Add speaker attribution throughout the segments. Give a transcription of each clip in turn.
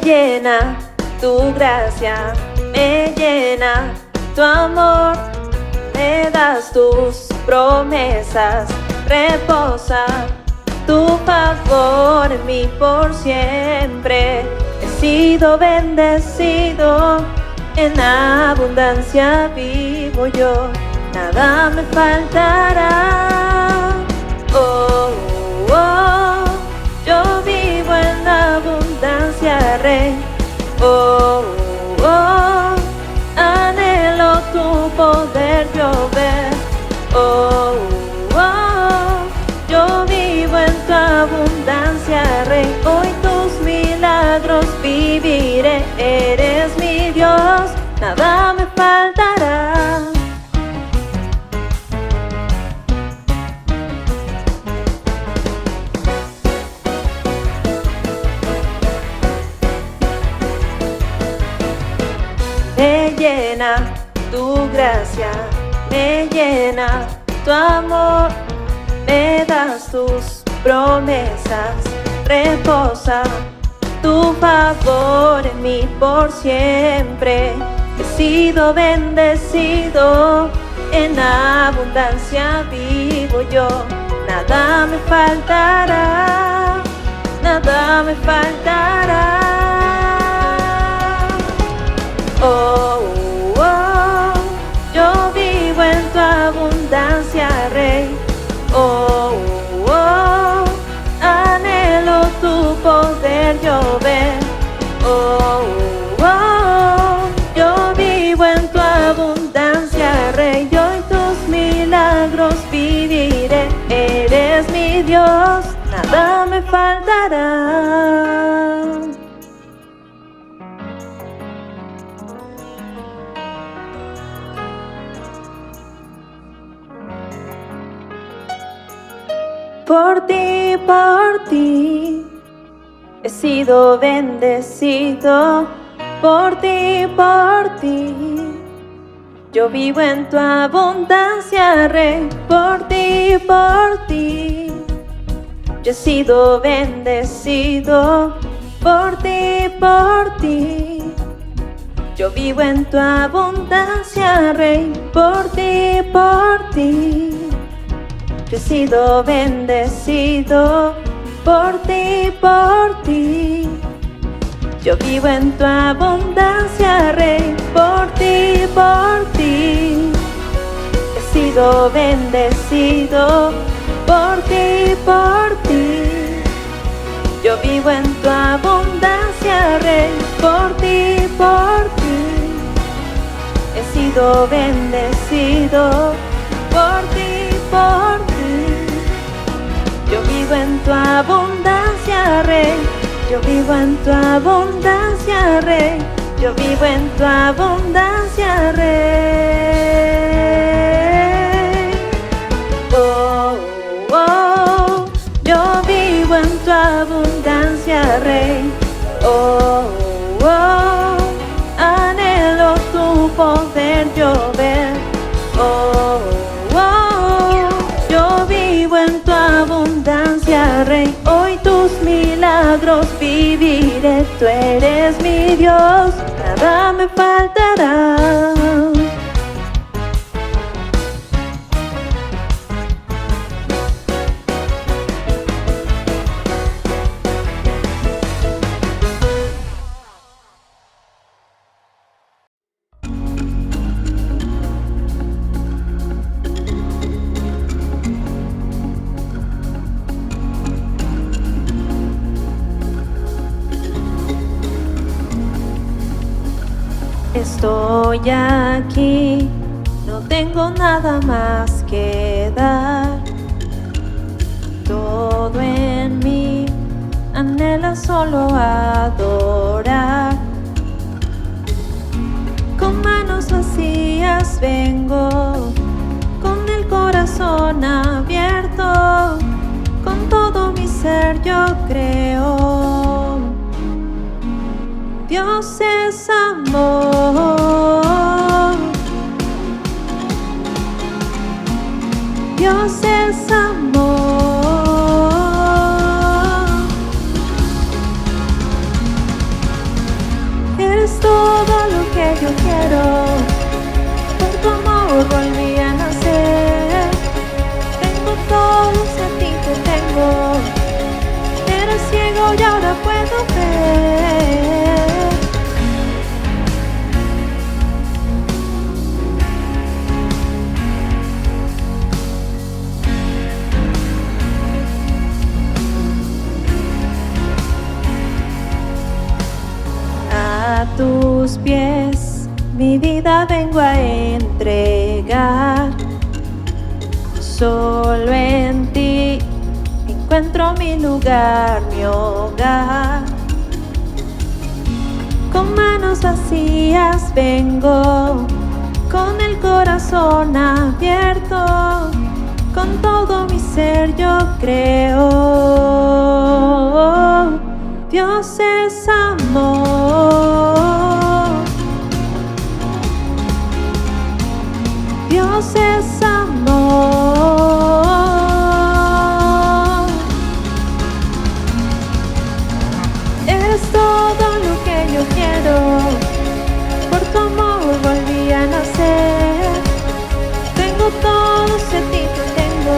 Speaker 1: llena tu gracia, me llena tu amor, me das tus promesas, reposa tu favor en mí por siempre. He sido bendecido, en abundancia vivo yo, nada me faltará. Oh, oh, yo vivo en abundancia, Rey. Oh, oh, anhelo tu poder yo ver. Oh, oh, yo vivo en tu abundancia, Rey. Hoy tus milagros viviré. Eres mi Dios, nada me faltará. Me llena tu gracia, me llena tu amor, me das tus promesas, reposa tu favor en mí por siempre. He sido bendecido, en abundancia vivo yo, nada me faltará, nada me faltará. Oh, oh, yo vivo en tu abundancia, Rey. Oh, oh, anhelo tu poder yo ver. Oh, oh, yo vivo en tu abundancia, Rey. Yo en tus milagros viviré. Eres mi Dios, nada me faltará. Por ti, he sido bendecido. Por ti, yo vivo en tu abundancia, Rey. Por ti, yo he sido bendecido. Por ti, yo vivo en tu abundancia, Rey. Por ti, yo he sido bendecido. Por ti, yo vivo en tu abundancia, Rey. Por ti, he sido bendecido. Por ti, yo vivo en tu abundancia, Rey. Por ti, he sido bendecido. Por ti, yo vivo en tu abundancia, Rey. Yo vivo en tu abundancia, Rey. Yo vivo en tu abundancia, Rey. Oh, oh, yo vivo en tu abundancia, Rey. Oh, oh, anhelo tu poder yo ver. Oh, oh, yo vivo en tu abundancia, Rey. Hoy tus milagros viviré. Tú eres mi Dios, nada me faltará. Estoy aquí, no tengo nada más que dar. Todo en mí anhela solo adorar. Con manos vacías vengo, con el corazón abierto. Con todo mi ser yo creo. Dios es amor. Dios es amor. pies mi vida vengo a entregar. Solo en ti encuentro mi lugar, mi hogar. Con manos vacías vengo, con el corazón abierto, con todo mi ser yo creo. Dios es amor, Dios es amor. Eres todo lo que yo quiero, por tu amor volví a nacer. Tengo todo, si a ti te tengo.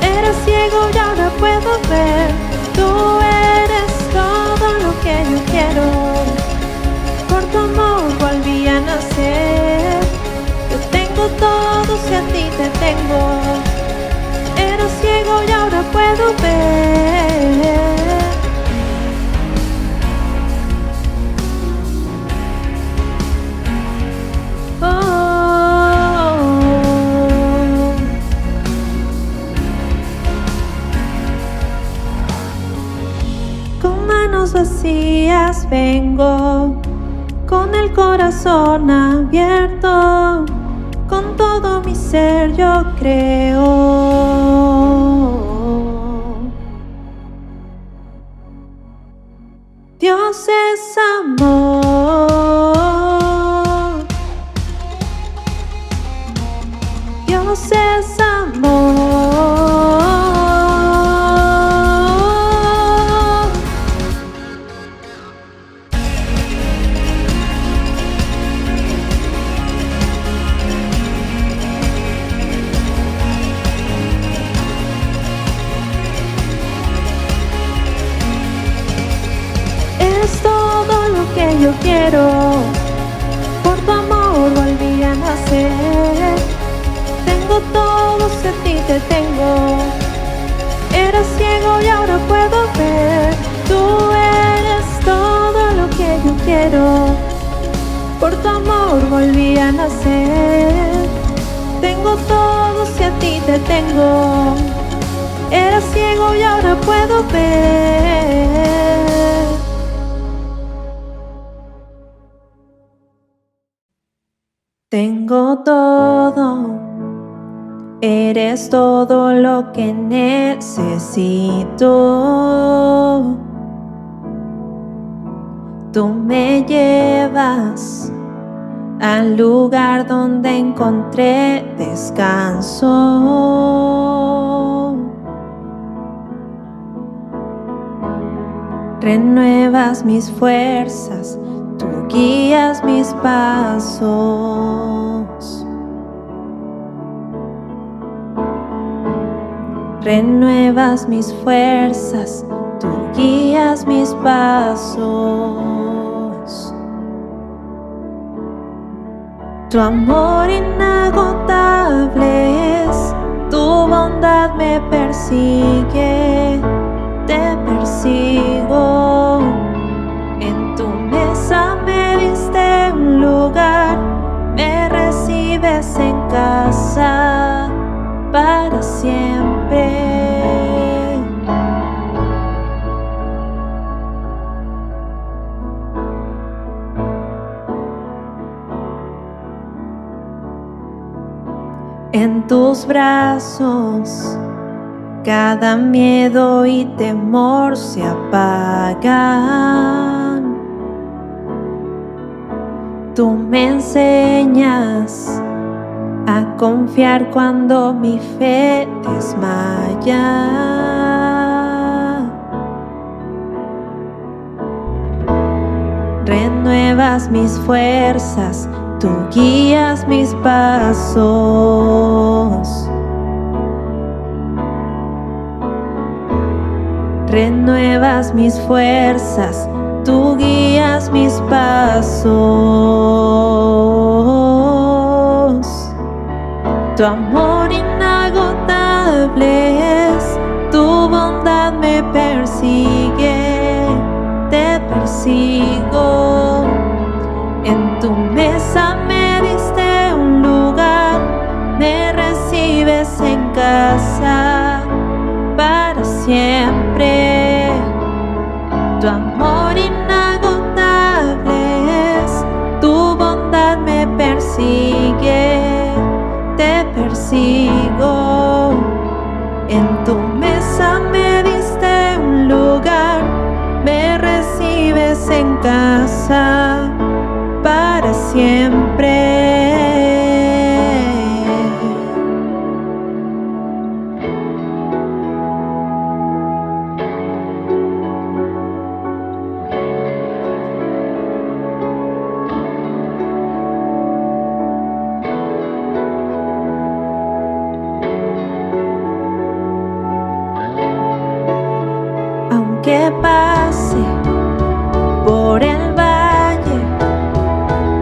Speaker 1: Era ciego y ahora puedo ver. Tú eres todo lo que yo quiero, por tu amor volví a nacer. Yo tengo todo, si a ti te tengo. Era ciego y ahora puedo ver. Con manos vacías vengo, con el corazón abierto, con todo mi ser yo creo. Dios es amor, Dios es amor. Es todo lo que yo quiero, por tu amor volví a nacer. Tengo todo, si a ti te tengo. Era ciego y ahora puedo ver. Tú eres todo lo que yo quiero, por tu amor volví a nacer. Tengo todo, si a ti te tengo. Era ciego y ahora puedo ver. Tengo todo, eres todo lo que necesito. Tú me llevas al lugar donde encontré descanso. Renuevas mis fuerzas, tú guías mis pasos. Renuevas mis fuerzas, tú guías mis pasos. Tu amor inagotable es, tu bondad me persigue, te persigo. En tu mesa me diste un lugar, me recibes en casa para siempre. En tus brazos cada miedo y temor se apagan. Tú me enseñas a confiar cuando mi fe desmaya. Renuevas mis fuerzas, tú guías mis pasos. Renuevas mis fuerzas, tú guías mis pasos. Tu amor inagotable es, tu bondad me persigue, te persigo. En tu mesa me diste un lugar, me recibes en casa para siempre. Aunque pase por el valle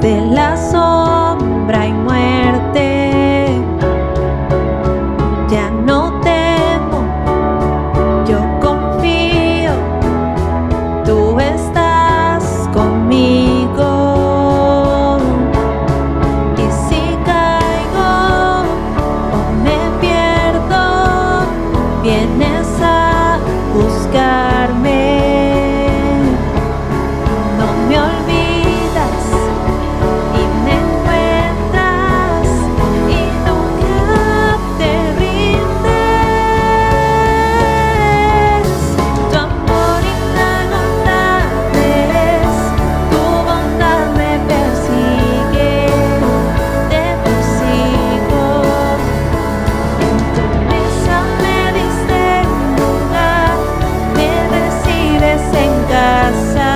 Speaker 1: de la sombra y muerte, ya no temo, yo confío, tú estás conmigo. Y si caigo o me pierdo, vienes a buscarme. No me olvidas y me encuentras y nunca te rindes. Tu amor inagotable es, tu bondad me persigue, te persigo. En tu mesa me diste un lugar, me recibes en casa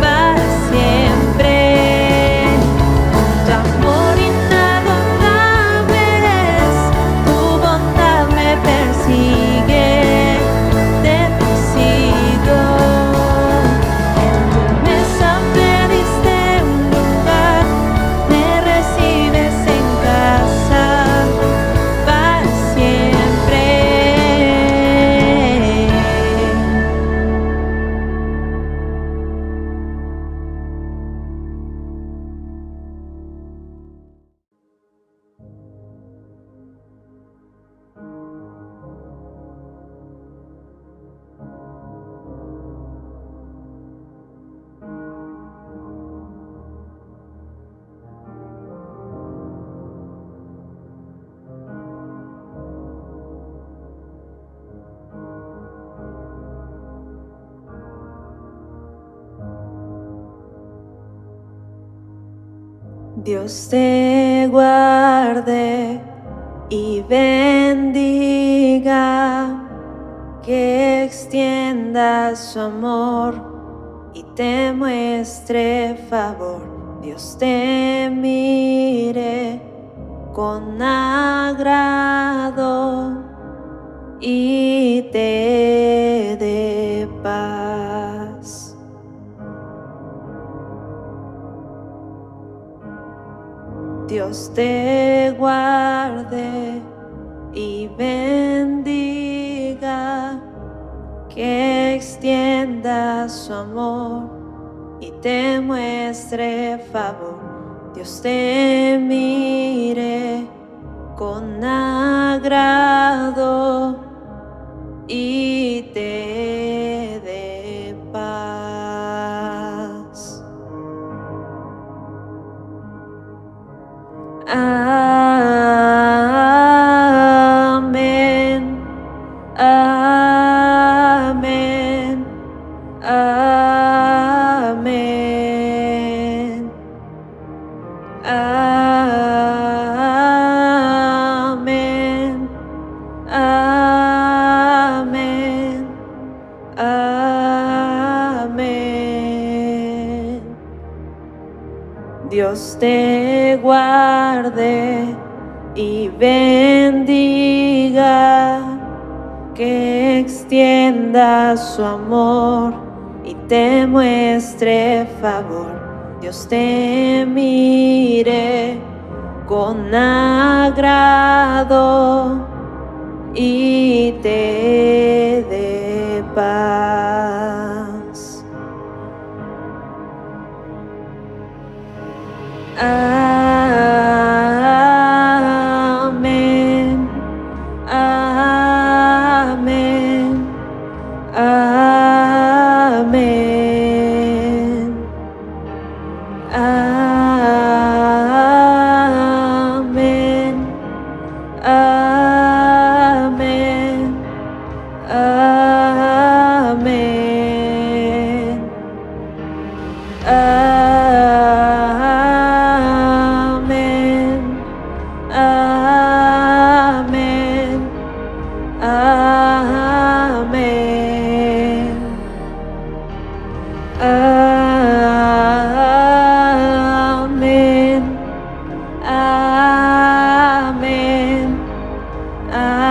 Speaker 1: para siempre. Tu amor inagotable es, tu bondad me persigue, te persigo. En tu mesa me diste un lugar, me recibes en casa para siempre. Dios te guarde y bendiga, que extienda su amor y te muestre favor. Dios te mire con agrado y te dé paz. Dios te guarde y bendiga, que extienda su amor y te muestre favor. Dios te mire con agrado y te dé paz. Amén, amén, amén, amén, amén, amén. Dios te guarde y bendiga, que extienda su amor y te muestre favor. Dios te mire con agrado y te dé paz. Amén, amén, amén, amén, amén, Amén. Amén. Amén. Amén.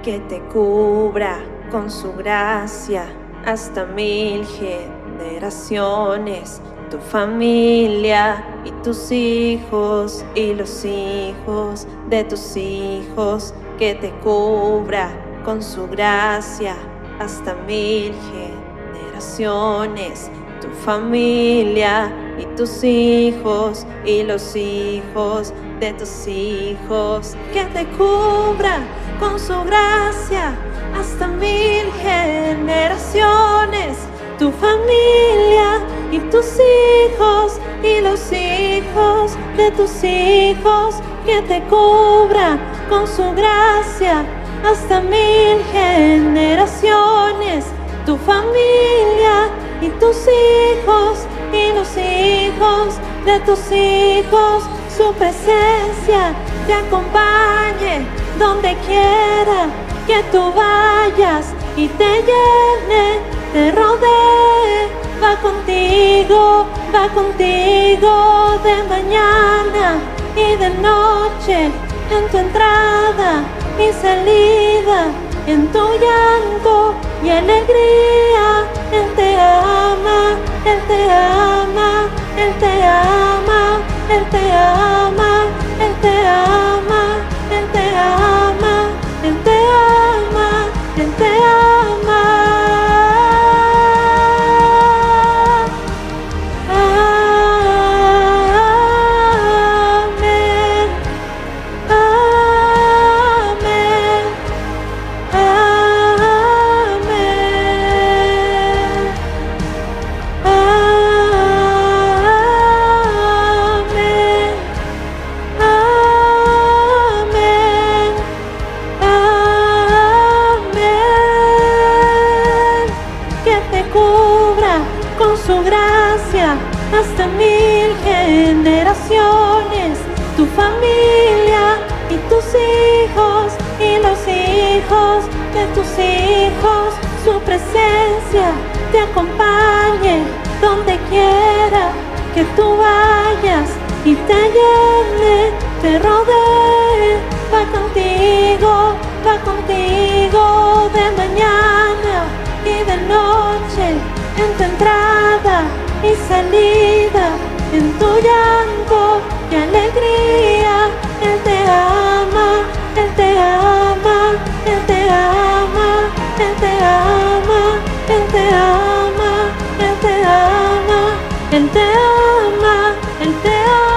Speaker 1: Que te cubra con su gracia hasta 1000 generaciones, tu familia y tus hijos y los hijos de tus hijos. Que te cubra con su gracia hasta 1000 generaciones, tu familia y tus hijos y los hijos de tus hijos. Que te cubra con su gracia hasta 1000 generaciones, tu familia y tus hijos y los hijos de tus hijos. Que te cubra con su gracia hasta 1000 generaciones, tu familia y tus hijos y los hijos de tus hijos. Su presencia te acompañe donde quiera que tú vayas y te llene, te rodee. Va contigo de mañana y de noche, en tu entrada y salida, en tu llanto y alegría. Él te ama, Él te ama, Él te ama, Él te ama, Él te ama, Él te ama, Él te ama, Él te ama. Su gracia hasta 1000 generaciones, tu familia y tus hijos y los hijos de tus hijos. Su presencia te acompañe donde quiera que tú vayas y te llene, te rodee. Va contigo de mañana y de noche, en tu entrada y salida, en tu llanto y alegría. Él te ama, Él te ama, Él te ama, Él te ama, Él te ama, Él te ama, Él te ama, Él te ama.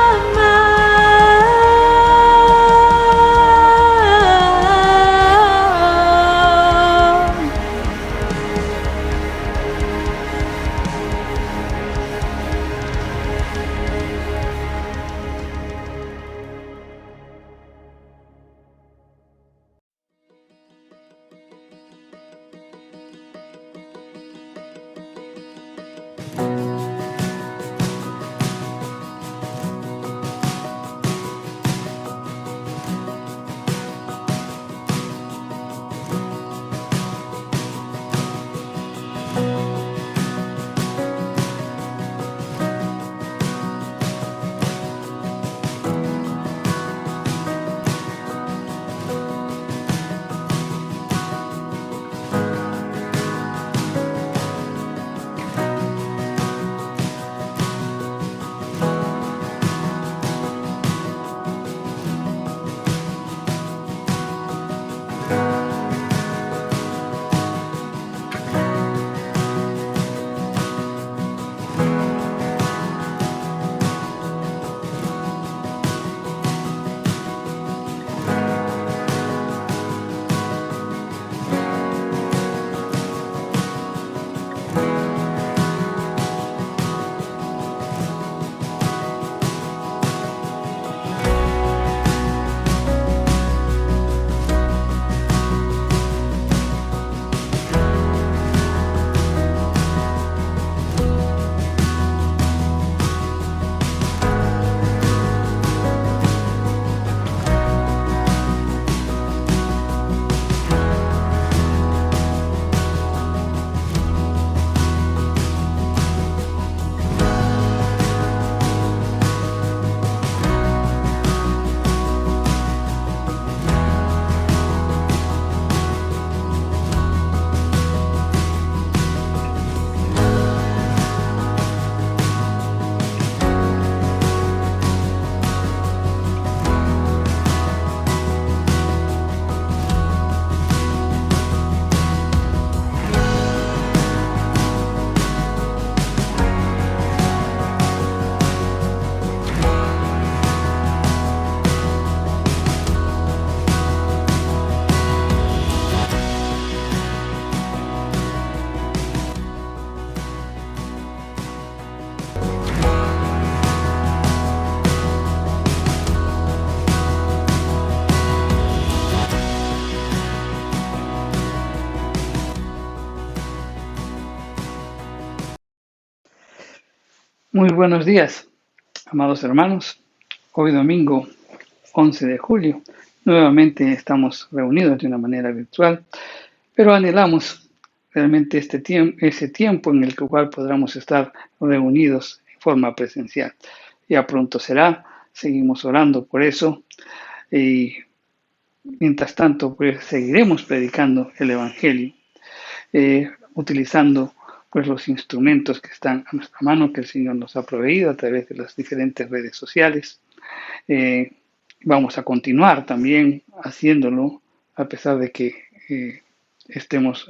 Speaker 2: Muy buenos días, amados hermanos. Hoy domingo 11 de julio, nuevamente estamos reunidos de una manera virtual, pero anhelamos realmente ese tiempo en el cual podamos estar reunidos en forma presencial. Ya pronto será, seguimos orando por eso y mientras tanto pues seguiremos predicando el Evangelio, utilizando pues los instrumentos que están a nuestra mano, que el Señor nos ha proveído a través de las diferentes redes sociales. Eh, Vamos a continuar también haciéndolo a pesar de que estemos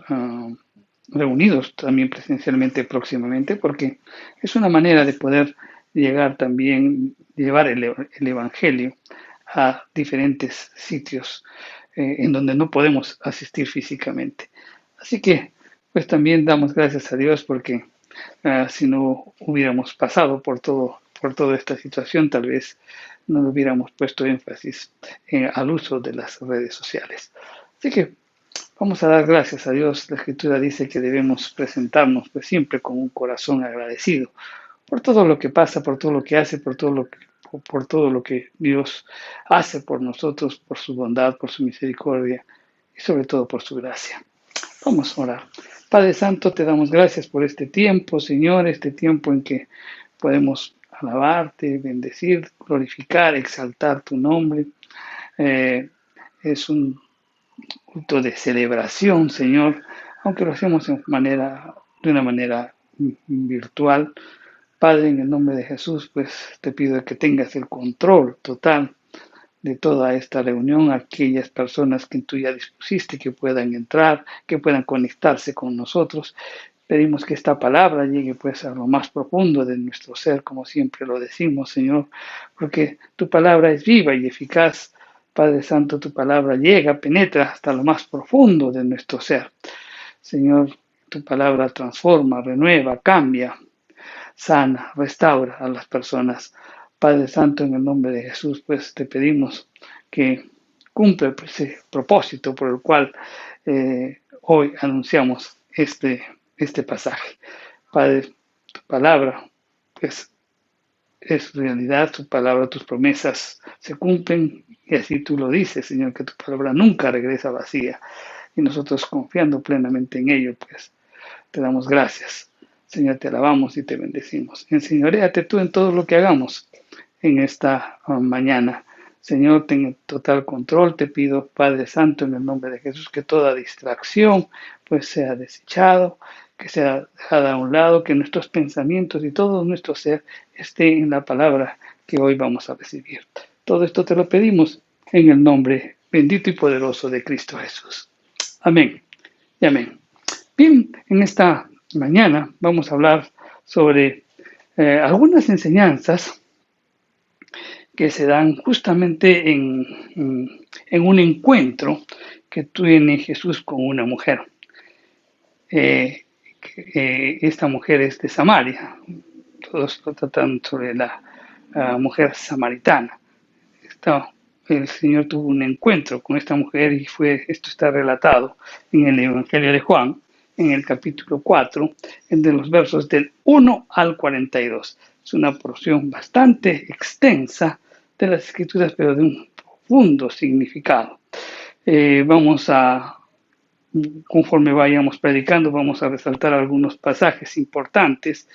Speaker 2: reunidos también presencialmente próximamente, porque es una manera de poder llegar también, llevar el Evangelio a diferentes sitios en donde no podemos asistir físicamente. Así que, pues también damos gracias a Dios porque si no hubiéramos pasado por toda esta situación, tal vez no hubiéramos puesto énfasis al uso de las redes sociales. Así que vamos a dar gracias a Dios. La Escritura dice que debemos presentarnos pues, siempre con un corazón agradecido por todo lo que pasa, por todo lo que hace, por todo lo que Dios hace por nosotros, por su bondad, por su misericordia y sobre todo por su gracia. Vamos a orar. Padre Santo, te damos gracias por este tiempo, Señor, este tiempo en que podemos alabarte, bendecir, glorificar, exaltar tu nombre. Eh, es un culto de celebración, Señor, aunque lo hacemos de una manera virtual. Padre, en el nombre de Jesús, pues te pido que tengas el control total de toda esta reunión, aquellas personas que tú ya dispusiste que puedan entrar, que puedan conectarse con nosotros. Pedimos que esta palabra llegue pues a lo más profundo de nuestro ser, como siempre lo decimos, Señor, porque tu palabra es viva y eficaz. Padre Santo, tu palabra llega, penetra hasta lo más profundo de nuestro ser. Señor, tu palabra transforma, renueva, cambia, sana, restaura a las personas. Padre Santo, en el nombre de Jesús, pues te pedimos que cumpla ese propósito por el cual hoy anunciamos este pasaje. Padre, tu palabra pues, es realidad, tu palabra, tus promesas se cumplen y así tú lo dices, Señor, que tu palabra nunca regresa vacía y nosotros confiando plenamente en ello, pues te damos gracias. Señor, te alabamos y te bendecimos. Enseñoréate tú en todo lo que hagamos en esta mañana. Señor, ten total control. Te pido, Padre Santo, en el nombre de Jesús, que toda distracción pues sea desechado, que sea dejada a un lado, que nuestros pensamientos y todo nuestro ser esté en la palabra que hoy vamos a recibir. Todo esto te lo pedimos en el nombre bendito y poderoso de Cristo Jesús. Amén y amén. Bien, en esta mañana vamos a hablar sobre algunas enseñanzas que se dan justamente en un encuentro que tiene Jesús con una mujer. Esta mujer es de Samaria. Todos lo tratan sobre la mujer samaritana. El Señor tuvo un encuentro con esta mujer y esto está relatado en el Evangelio de Juan, en el capítulo 4, de los versos del 1 al 42. Es una porción bastante extensa de las Escrituras, pero de un profundo significado. Conforme vayamos predicando, vamos a resaltar algunos pasajes importantes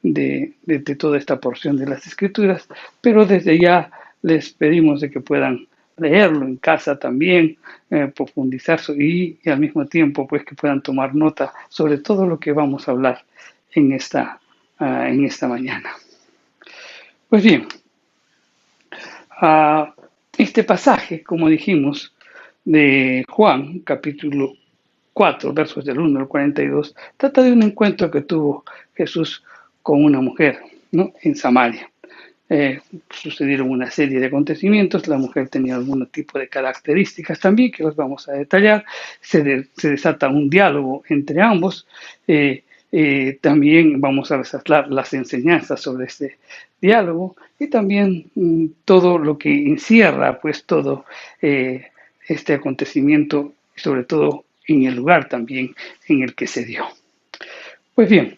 Speaker 2: de toda esta porción de las Escrituras, pero desde ya les pedimos de que puedan leerlo en casa también, profundizar y al mismo tiempo pues que puedan tomar nota sobre todo lo que vamos a hablar en esta mañana. Pues bien, este pasaje, como dijimos, de Juan, capítulo 4, versos del 1 al 42, trata de un encuentro que tuvo Jesús con una mujer, ¿no?, en Samaria. Sucedieron una serie de acontecimientos, la mujer tenía algún tipo de características también que los vamos a detallar, se desata un diálogo entre ambos, también vamos a resaltar las enseñanzas sobre este diálogo y también todo lo que encierra pues todo este acontecimiento y sobre todo en el lugar también en el que se dio. Pues bien,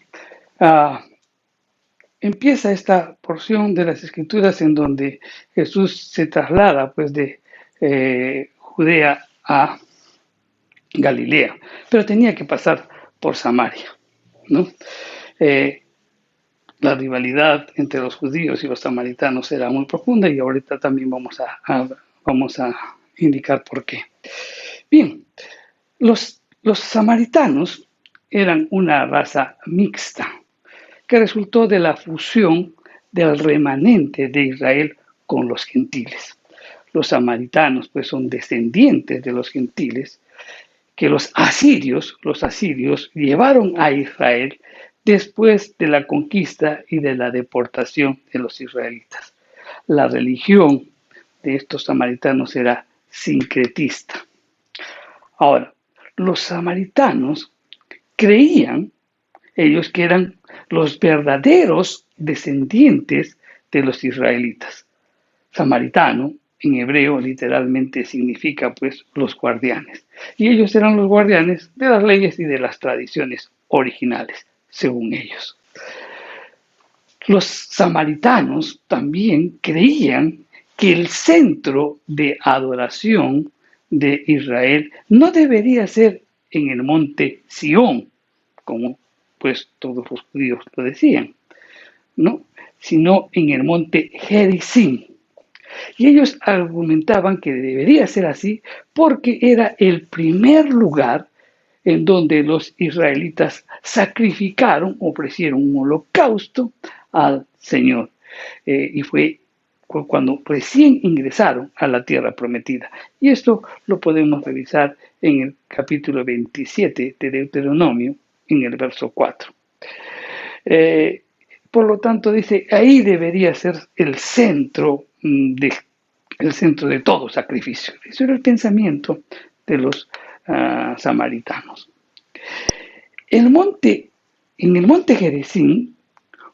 Speaker 2: empieza esta porción de las Escrituras en donde Jesús se traslada pues de Judea a Galilea, pero tenía que pasar por Samaria, ¿no? La rivalidad entre los judíos y los samaritanos era muy profunda y ahorita también vamos a indicar por qué. Bien, los samaritanos eran una raza mixta que resultó de la fusión del remanente de Israel con los gentiles. Los samaritanos pues son descendientes de los gentiles que los asirios llevaron a Israel después de la conquista y de la deportación de los israelitas. La religión de estos samaritanos era sincretista. Ahora, los samaritanos creían ellos que eran los verdaderos descendientes de los israelitas. Samaritano en hebreo literalmente significa pues los guardianes. Y ellos eran los guardianes de las leyes y de las tradiciones originales, según ellos. Los samaritanos también creían que el centro de adoración de Israel no debería ser en el monte Sión, como pues todos los judíos lo decían, ¿no? Sino en el monte Gerizim. Y ellos argumentaban que debería ser así porque era el primer lugar en donde los israelitas sacrificaron, ofrecieron un holocausto al Señor. Y fue cuando recién ingresaron a la tierra prometida. Y esto lo podemos revisar en el capítulo 27 de Deuteronomio, en el verso 4. Por lo tanto, dice, ahí debería ser el centro de todo sacrificio. Eso era el pensamiento de los samaritanos. En el monte Gerizim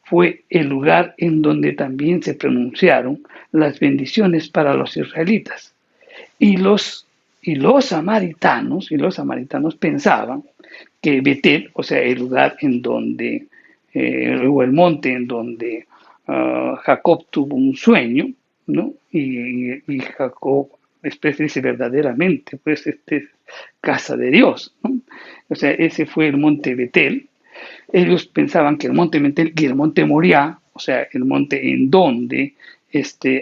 Speaker 2: fue el lugar en donde también se pronunciaron las bendiciones para los israelitas. Y los samaritanos pensaban que Betel, o sea, el lugar en donde, o el monte en donde Jacob tuvo un sueño, ¿no? Y Jacob después dice verdaderamente, pues casa de Dios, ¿no? O sea, ese fue el monte Betel. Ellos pensaban que el monte Betel y el monte Moriah, o sea, el monte en donde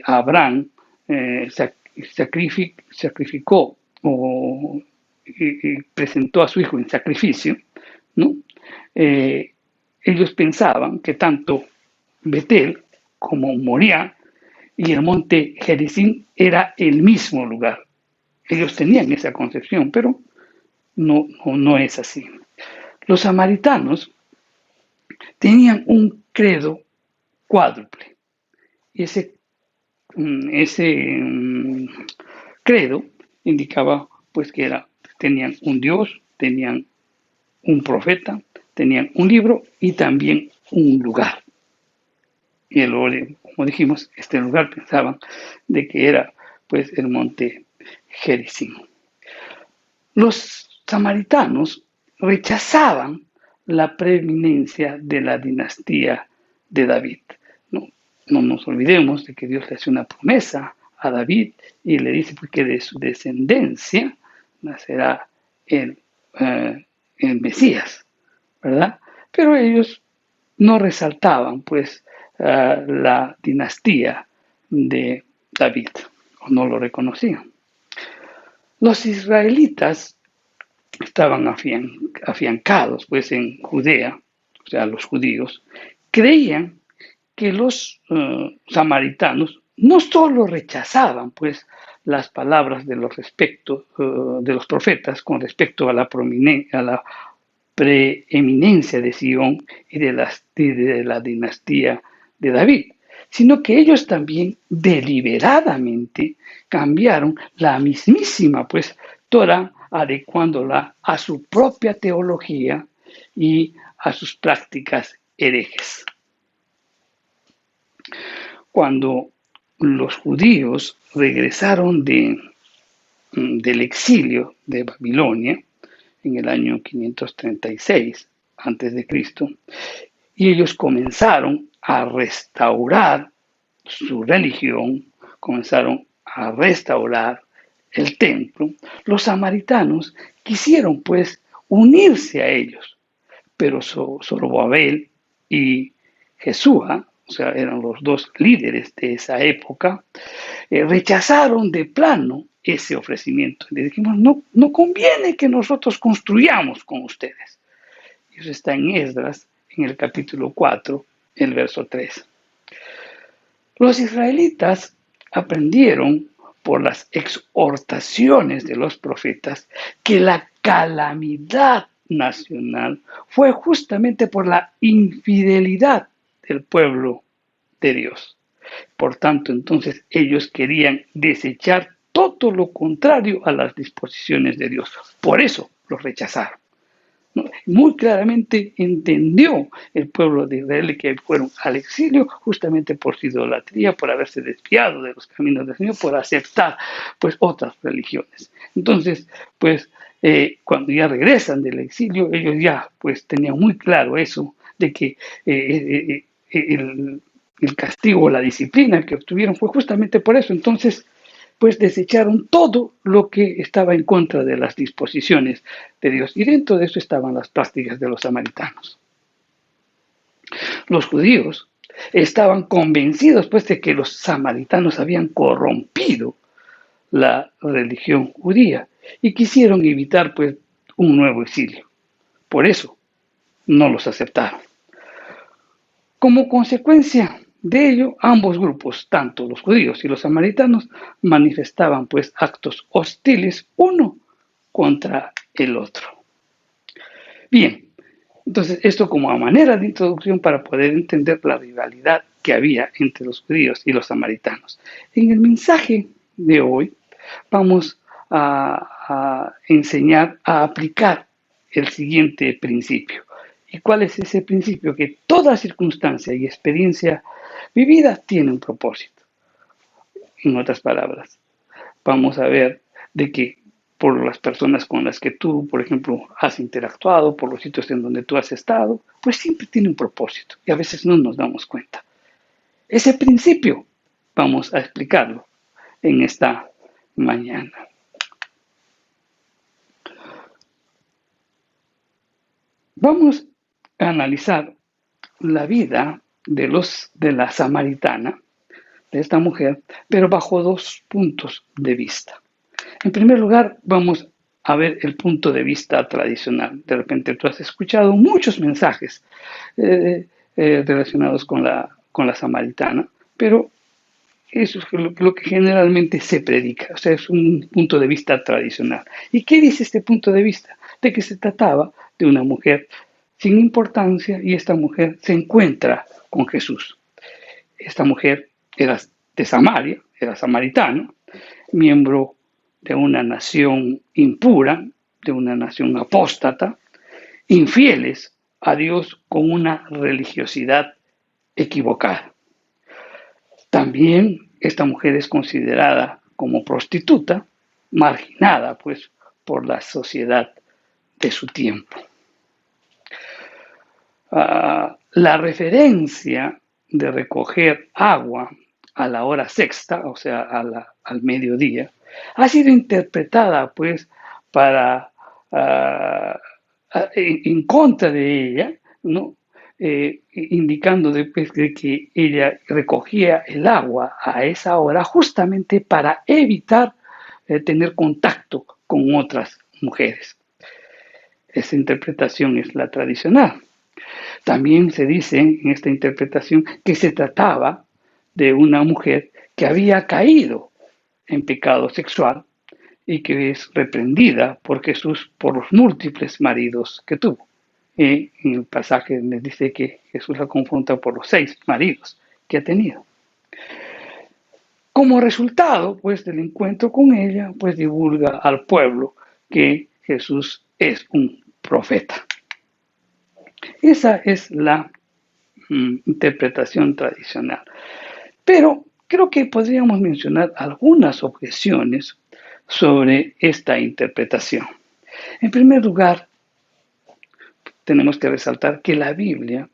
Speaker 2: Abraham sacrificó y presentó a su hijo en sacrificio, ¿no? Ellos pensaban que tanto Betel como Moriah y el monte Gerizim era el mismo lugar. Ellos tenían esa concepción, pero no es así. Los samaritanos tenían un credo cuádruple. Y ese credo indicaba pues que tenían un Dios, tenían un profeta, tenían un libro y también un lugar. Y como dijimos, este lugar pensaban de que era pues el monte Gerizim. Los samaritanos rechazaban la preeminencia de la dinastía de David. No nos olvidemos de que Dios le hace una promesa a David y le dice que de su descendencia nacerá el Mesías, ¿verdad? Pero ellos no resaltaban pues la dinastía de David, o no lo reconocían. Los israelitas estaban afiancados pues en Judea, o sea, los judíos, creían que los samaritanos no solo rechazaban pues las palabras de los profetas con respecto a la preeminencia de Sion y de la dinastía de David, sino que ellos también deliberadamente cambiaron la mismísima pues Torah, adecuándola a su propia teología y a sus prácticas herejes. Cuando los judíos regresaron del exilio de Babilonia en el año 536 a.C., y ellos comenzaron a restaurar su religión, comenzaron a restaurar el templo, los samaritanos quisieron pues unirse a ellos, pero Zorobabel y Jesúa, o sea, eran los dos líderes de esa época, rechazaron de plano ese ofrecimiento. Le dijimos, no, no conviene que nosotros construyamos con ustedes. Y eso está en Esdras, en el capítulo 4, el verso 3. Los israelitas aprendieron por las exhortaciones de los profetas que la calamidad nacional fue justamente por la infidelidad del pueblo de Dios. Por tanto, entonces ellos querían desechar todo lo contrario a las disposiciones de Dios. Por eso los rechazaron. Muy claramente entendió el pueblo de Israel que fueron al exilio justamente por su idolatría, por haberse desviado de los caminos del Señor, por aceptar pues otras religiones. Entonces, pues cuando ya regresan del exilio, ellos ya pues tenían muy claro eso de que el castigo, la disciplina que obtuvieron fue justamente por eso. Entonces, pues desecharon todo lo que estaba en contra de las disposiciones de Dios. Y dentro de eso estaban las prácticas de los samaritanos. Los judíos estaban convencidos pues de que los samaritanos habían corrompido la religión judía y quisieron evitar pues un nuevo exilio. Por eso no los aceptaron. Como consecuencia de ello, ambos grupos, tanto los judíos y los samaritanos, manifestaban pues actos hostiles uno contra el otro. Bien, entonces esto como a manera de introducción para poder entender la rivalidad que había entre los judíos y los samaritanos. En el mensaje de hoy vamos a enseñar a aplicar el siguiente principio. ¿Y cuál es ese principio? Que toda circunstancia y experiencia vivida tiene un propósito. En otras palabras, vamos a ver de que por las personas con las que tú, por ejemplo, has interactuado, por los sitios en donde tú has estado, pues siempre tiene un propósito y a veces no nos damos cuenta. Ese principio vamos a explicarlo en esta mañana. Vamos a analizar la vida de la samaritana, de esta mujer, pero bajo dos puntos de vista. En primer lugar, vamos a ver el punto de vista tradicional. De repente tú has escuchado muchos mensajes relacionados con la samaritana, pero eso es lo que generalmente se predica, o sea, es un punto de vista tradicional. ¿Y qué dice este punto de vista? De que se trataba de una mujer sin importancia y esta mujer se encuentra con Jesús. Esta mujer era de Samaria, era samaritana, miembro de una nación impura, de una nación apóstata, infieles a Dios con una religiosidad equivocada. También esta mujer es considerada como prostituta, marginada pues por la sociedad de su tiempo. La referencia de recoger agua a la hora sexta, o sea, al mediodía, ha sido interpretada pues para en contra de ella, ¿no? Indicando después de que ella recogía el agua a esa hora justamente para evitar tener contacto con otras mujeres. Esa interpretación es la tradicional. También se dice en esta interpretación que se trataba de una mujer que había caído en pecado sexual y que es reprendida por Jesús por los múltiples maridos que tuvo. En el pasaje les dice que Jesús la confronta por los 6 maridos que ha tenido. Como resultado pues, del encuentro con ella, pues divulga al pueblo que Jesús es un profeta. Esa es la interpretación tradicional. Pero creo que podríamos mencionar algunas objeciones sobre esta interpretación. En primer lugar, tenemos que resaltar que la Biblia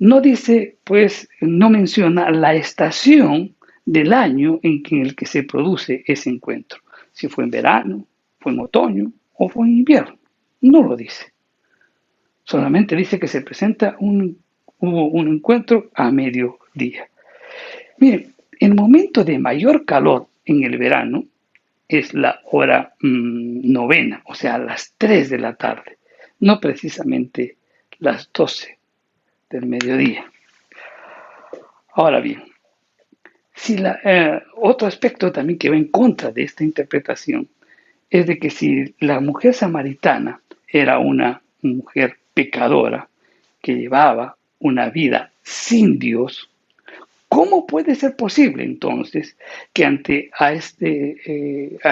Speaker 2: no dice, pues, no menciona la estación del año en el que se produce ese encuentro. Si fue en verano, fue en otoño o fue en invierno. No lo dice. Solamente dice que se presenta hubo un encuentro a mediodía. Miren, el momento de mayor calor en el verano es la hora novena, o sea, a las 3 de la tarde, no precisamente las 12 del mediodía. Ahora bien, otro aspecto también que va en contra de esta interpretación es de que si la mujer samaritana era una mujer pecadora que llevaba una vida sin Dios, ¿cómo puede ser posible entonces que ante a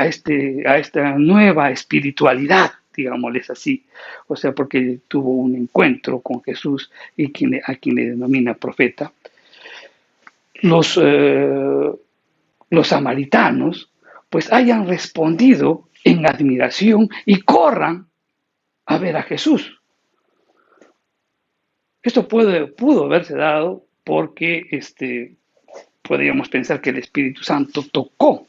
Speaker 2: esta nueva espiritualidad, digámosles así, o sea, porque tuvo un encuentro con Jesús y a quien le denomina profeta, los samaritanos pues hayan respondido en admiración y corran a ver a Jesús? Esto pudo haberse dado porque podríamos pensar que el Espíritu Santo tocó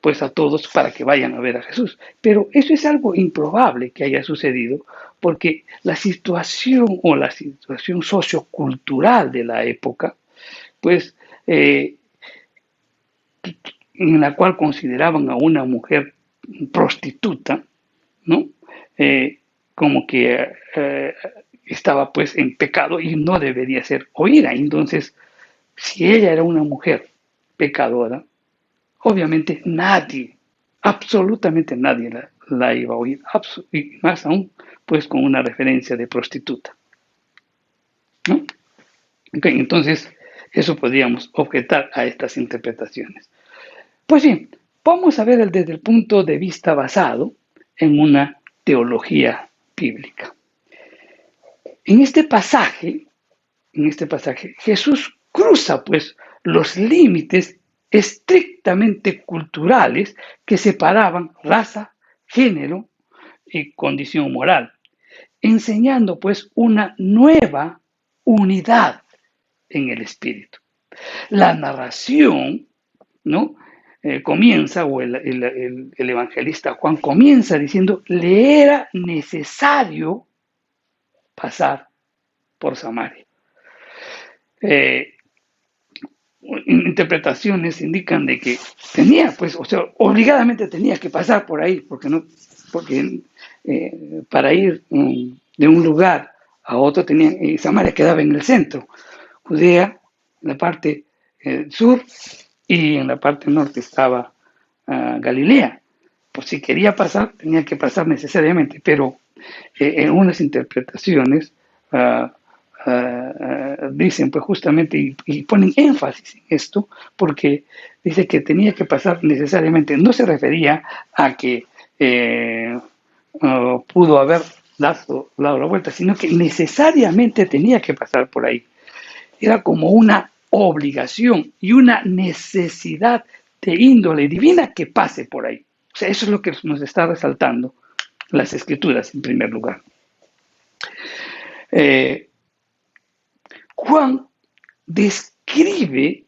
Speaker 2: pues a todos para que vayan a ver a Jesús. Pero eso es algo improbable que haya sucedido porque la situación sociocultural de la época, pues en la cual consideraban a una mujer prostituta, ¿no? Como que estaba pues en pecado y no debería ser oída. Entonces, si ella era una mujer pecadora, obviamente nadie, absolutamente nadie la iba a oír, y más aún pues con una referencia de prostituta, ¿no? Okay, entonces, eso podríamos objetar a estas interpretaciones. Pues bien, vamos a ver desde el punto de vista basado en una teología bíblica. En este pasaje, Jesús cruza pues los límites estrictamente culturales que separaban raza, género y condición moral, enseñando pues una nueva unidad en el espíritu. La narración, ¿no? Comienza, o el evangelista Juan comienza diciendo, le era necesario pasar por Samaria. Interpretaciones indican de que tenía, pues, o sea, obligadamente tenía que pasar por ahí, porque para ir de un lugar a otro Samaria quedaba en el centro, Judea en la parte sur y en la parte norte estaba Galilea. Pues si quería pasar, tenía que pasar necesariamente, pero en unas interpretaciones dicen pues justamente y ponen énfasis en esto porque dice que tenía que pasar necesariamente, no se refería a que pudo haber dado la vuelta, sino que necesariamente tenía que pasar por ahí. Era como una obligación y una necesidad de índole divina que pase por ahí. O sea, eso es lo que nos está resaltando las Escrituras en primer lugar. Juan describe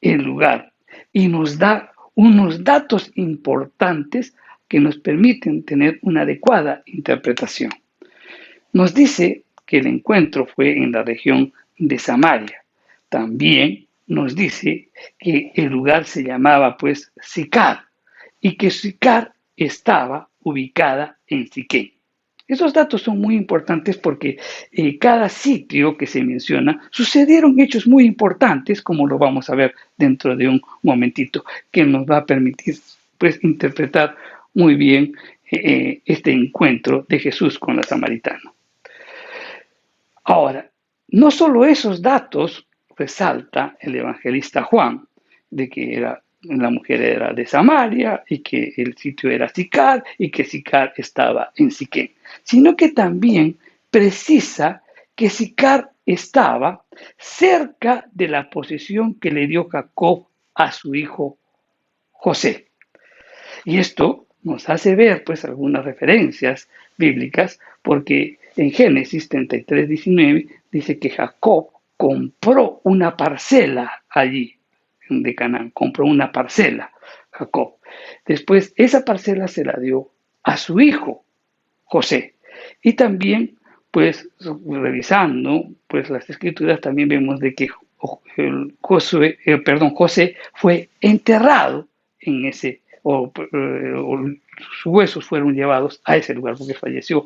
Speaker 2: el lugar y nos da unos datos importantes que nos permiten tener una adecuada interpretación. Nos dice que el encuentro fue en la región de Samaria. También nos dice que el lugar se llamaba pues Sicar y que Sicar estaba ubicada en Siquén. Esos datos son muy importantes porque cada sitio que se menciona sucedieron hechos muy importantes, como lo vamos a ver dentro de un momentito, que nos va a permitir pues interpretar muy bien este encuentro de Jesús con la samaritana. Ahora, no solo esos datos resalta el evangelista Juan, de que la mujer era de Samaria y que el sitio era Sicar y que Sicar estaba en Siquén, sino que también precisa que Sicar estaba cerca de la posesión que le dio Jacob a su hijo José. Y esto nos hace ver pues algunas referencias bíblicas, porque en Génesis 33:19 dice que Jacob compró una parcela allí de Canaán, compró una parcela, Jacob. Después esa parcela se la dio a su hijo, José. Y también, pues, revisando pues, las escrituras, también vemos de que José fue enterrado en ese, sus huesos fueron llevados a ese lugar porque falleció,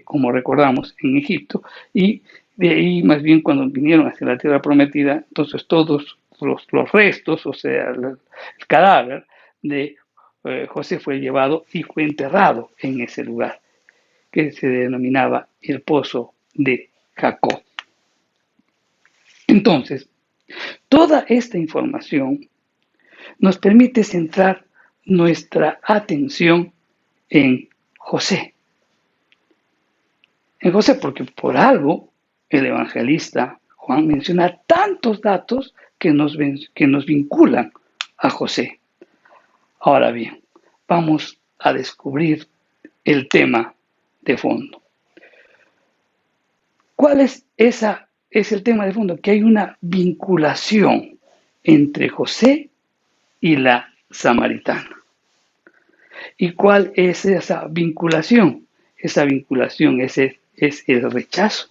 Speaker 2: como recordamos, en Egipto. Y de ahí, más bien, cuando vinieron hacia la tierra prometida, entonces todos los restos, o sea, el cadáver de José fue llevado y fue enterrado en ese lugar que se denominaba el pozo de Jacob. Entonces, toda esta información nos permite centrar nuestra atención en José. En José, porque por algo el evangelista Juan menciona tantos datos que nos vinculan a José. Ahora bien, vamos a descubrir el tema de fondo. ¿Cuál es el tema de fondo? Que hay una vinculación entre José y la samaritana. ¿Y cuál es esa vinculación? Esa vinculación es el rechazo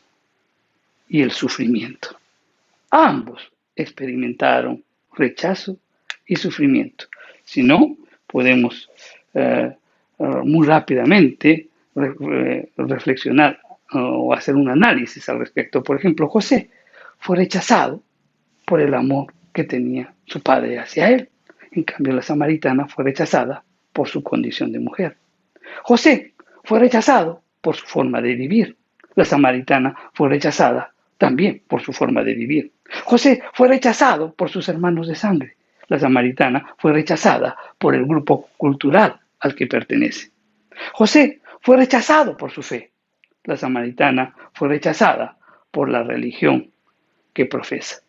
Speaker 2: y el sufrimiento. Ambos experimentaron rechazo y sufrimiento. Si no, podemos muy rápidamente reflexionar o hacer un análisis al respecto. Por ejemplo, José fue rechazado por el amor que tenía su padre hacia él. En cambio, la samaritana fue rechazada por su condición de mujer. José fue rechazado por su forma de vivir. La samaritana fue rechazada también por su forma de vivir. José fue rechazado por sus hermanos de sangre. La samaritana fue rechazada por el grupo cultural al que pertenece. José fue rechazado por su fe. La samaritana fue rechazada por la religión que profesa.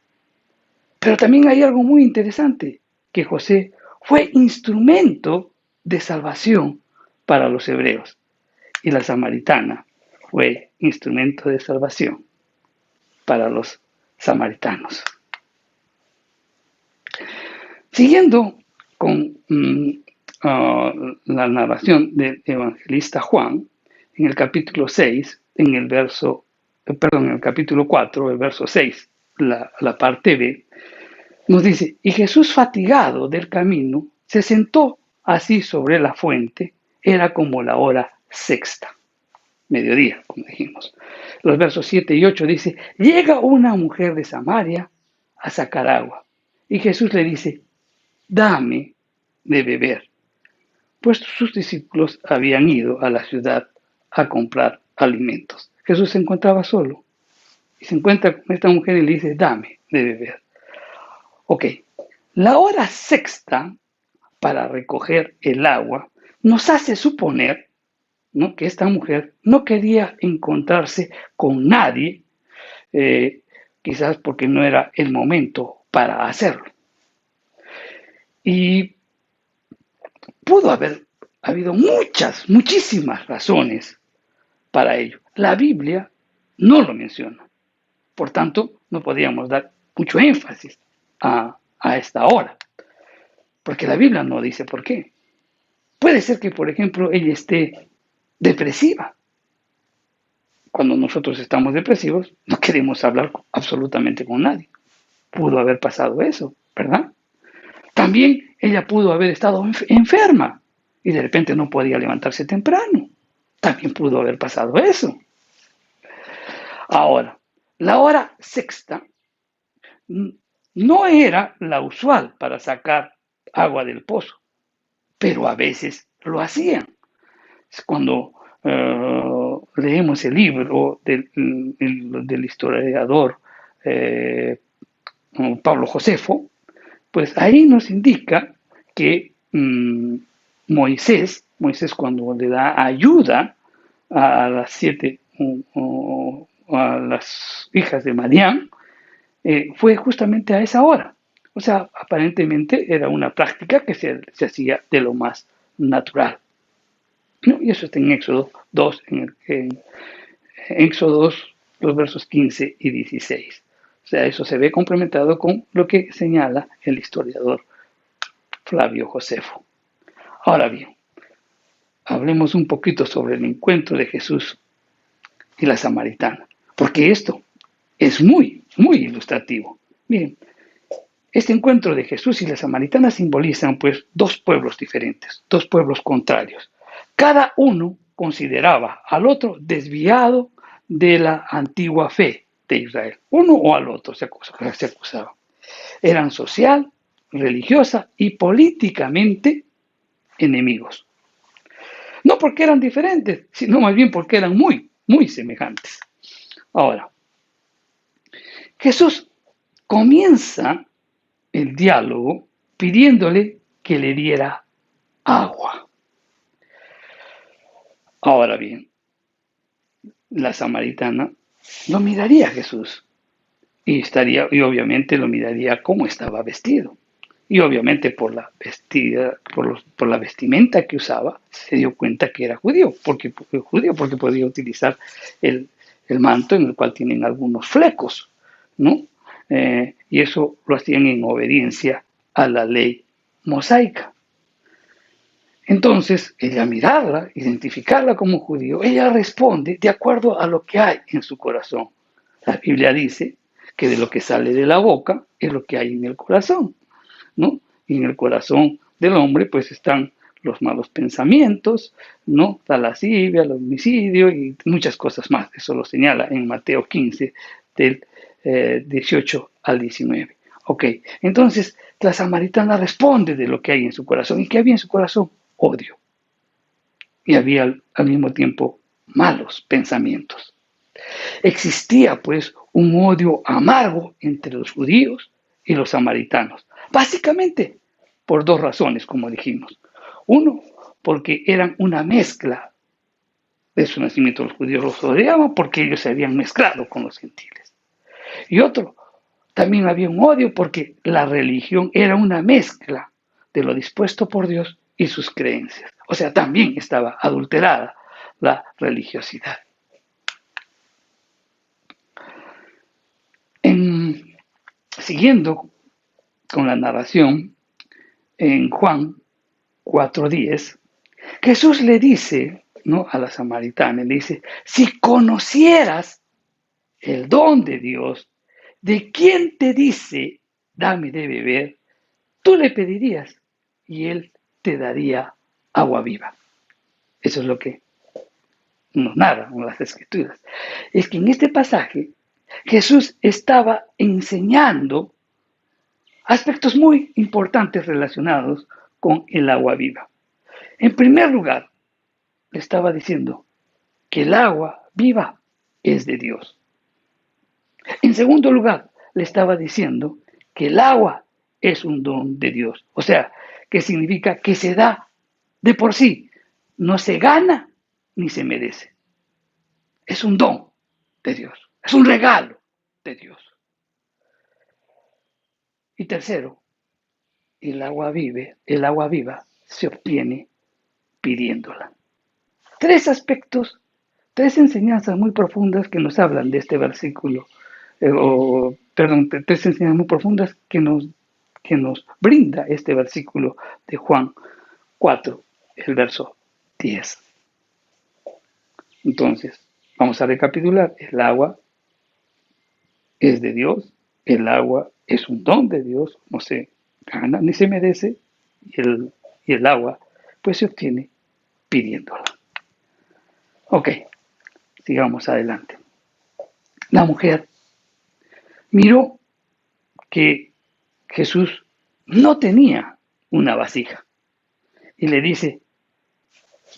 Speaker 2: Pero también hay algo muy interesante, que José fue instrumento de salvación para los hebreos y la samaritana fue instrumento de salvación para los samaritanos. Siguiendo con la narración del evangelista Juan, en el capítulo 6, en el capítulo 4, el verso 6, la parte B, nos dice: y Jesús, fatigado del camino, se sentó así sobre la fuente. Era como la hora sexta, mediodía, como dijimos. Los versos 7 y 8 dice: llega una mujer de Samaria a sacar agua. Y Jesús le dice: dame de beber. Pues sus discípulos habían ido a la ciudad a comprar alimentos. Jesús se encontraba solo y se encuentra con esta mujer y le dice: dame de beber. Ok, la hora sexta para recoger el agua nos hace suponer, ¿no?, que esta mujer no quería encontrarse con nadie, quizás porque no era el momento para hacerlo. Y pudo haber habido muchísimas razones para ello. La Biblia no lo menciona. Por tanto, no podríamos dar mucho énfasis a esta hora, porque la Biblia no dice por qué. Puede ser que, por ejemplo, ella esté depresiva. Cuando nosotros estamos depresivos, no queremos hablar absolutamente con nadie. Pudo haber pasado eso, ¿verdad? También ella pudo haber estado enferma y de repente no podía levantarse temprano. También pudo haber pasado eso. Ahora, la hora sexta no era la usual para sacar agua del pozo, pero a veces lo hacían. Cuando leemos el libro del historiador Pablo Josefo, pues ahí nos indica que Moisés cuando le da ayuda a las 7 a las hijas de Madián, fue justamente a esa hora. O sea, aparentemente era una práctica que se hacía de lo más natural, ¿no? Y eso está en Éxodo 2, en Éxodo 2, los versos 15 y 16. O sea, eso se ve complementado con lo que señala el historiador Flavio Josefo. Ahora bien, hablemos un poquito sobre el encuentro de Jesús y la samaritana, porque esto es muy, muy ilustrativo. Miren, este encuentro de Jesús y la samaritana simbolizan pues dos pueblos diferentes, dos pueblos contrarios. Cada uno consideraba al otro desviado de la antigua fe de Israel. Uno o al otro se acusaba. Eran social, religiosa y políticamente enemigos. No porque eran diferentes, sino más bien porque eran muy, muy semejantes. Ahora, Jesús comienza el diálogo pidiéndole que le diera agua. Ahora bien, la samaritana lo miraría a Jesús y obviamente lo miraría cómo estaba vestido. Y obviamente por la vestimenta que usaba, se dio cuenta que era judío, porque podía utilizar el manto en el cual tienen algunos flecos, ¿no? Y eso lo hacían en obediencia a la ley mosaica. Entonces, ella mirarla, identificarla como judío, ella responde de acuerdo a lo que hay en su corazón. La Biblia dice que de lo que sale de la boca es lo que hay en el corazón, ¿no? Y en el corazón del hombre pues están los malos pensamientos, ¿no? La lascivia, el homicidio y muchas cosas más. Eso lo señala en Mateo 15, del 18 al 19. Ok, entonces la samaritana responde de lo que hay en su corazón. ¿Y qué había en su corazón? Odio. Y había al mismo tiempo malos pensamientos. Existía pues un odio amargo entre los judíos y los samaritanos. Básicamente por dos razones, como dijimos. Uno, porque eran una mezcla de su nacimiento. Los judíos los odiaban porque ellos se habían mezclado con los gentiles. Y otro, también había un odio porque la religión era una mezcla de lo dispuesto por Dios y sus creencias. O sea, también estaba adulterada la religiosidad. Siguiendo con la narración, en Juan 4:10, Jesús le dice, ¿no?, a la samaritana, le dice, si conocieras el don de Dios, de quien te dice, dame de beber, tú le pedirías y él te daría agua viva. Eso es lo que nos narran las Escrituras. Es que en este pasaje Jesús estaba enseñando aspectos muy importantes relacionados con el agua viva. En primer lugar, le estaba diciendo que el agua viva es de Dios. En segundo lugar, le estaba diciendo que el agua es un don de Dios. O sea, que significa que se da de por sí. No se gana ni se merece. Es un don de Dios. Es un regalo de Dios. Y tercero, el agua viva se obtiene pidiéndola. Tres aspectos, tres enseñanzas muy profundas que nos hablan de este versículo, tres enseñanzas muy profundas que nos brinda este versículo de Juan 4, el verso 10. Entonces, vamos a recapitular. El agua es de Dios, el agua es un don de Dios, no se gana ni se merece, y el agua pues se obtiene pidiéndola. Ok, sigamos adelante. La mujer miró que Jesús no tenía una vasija y le dice,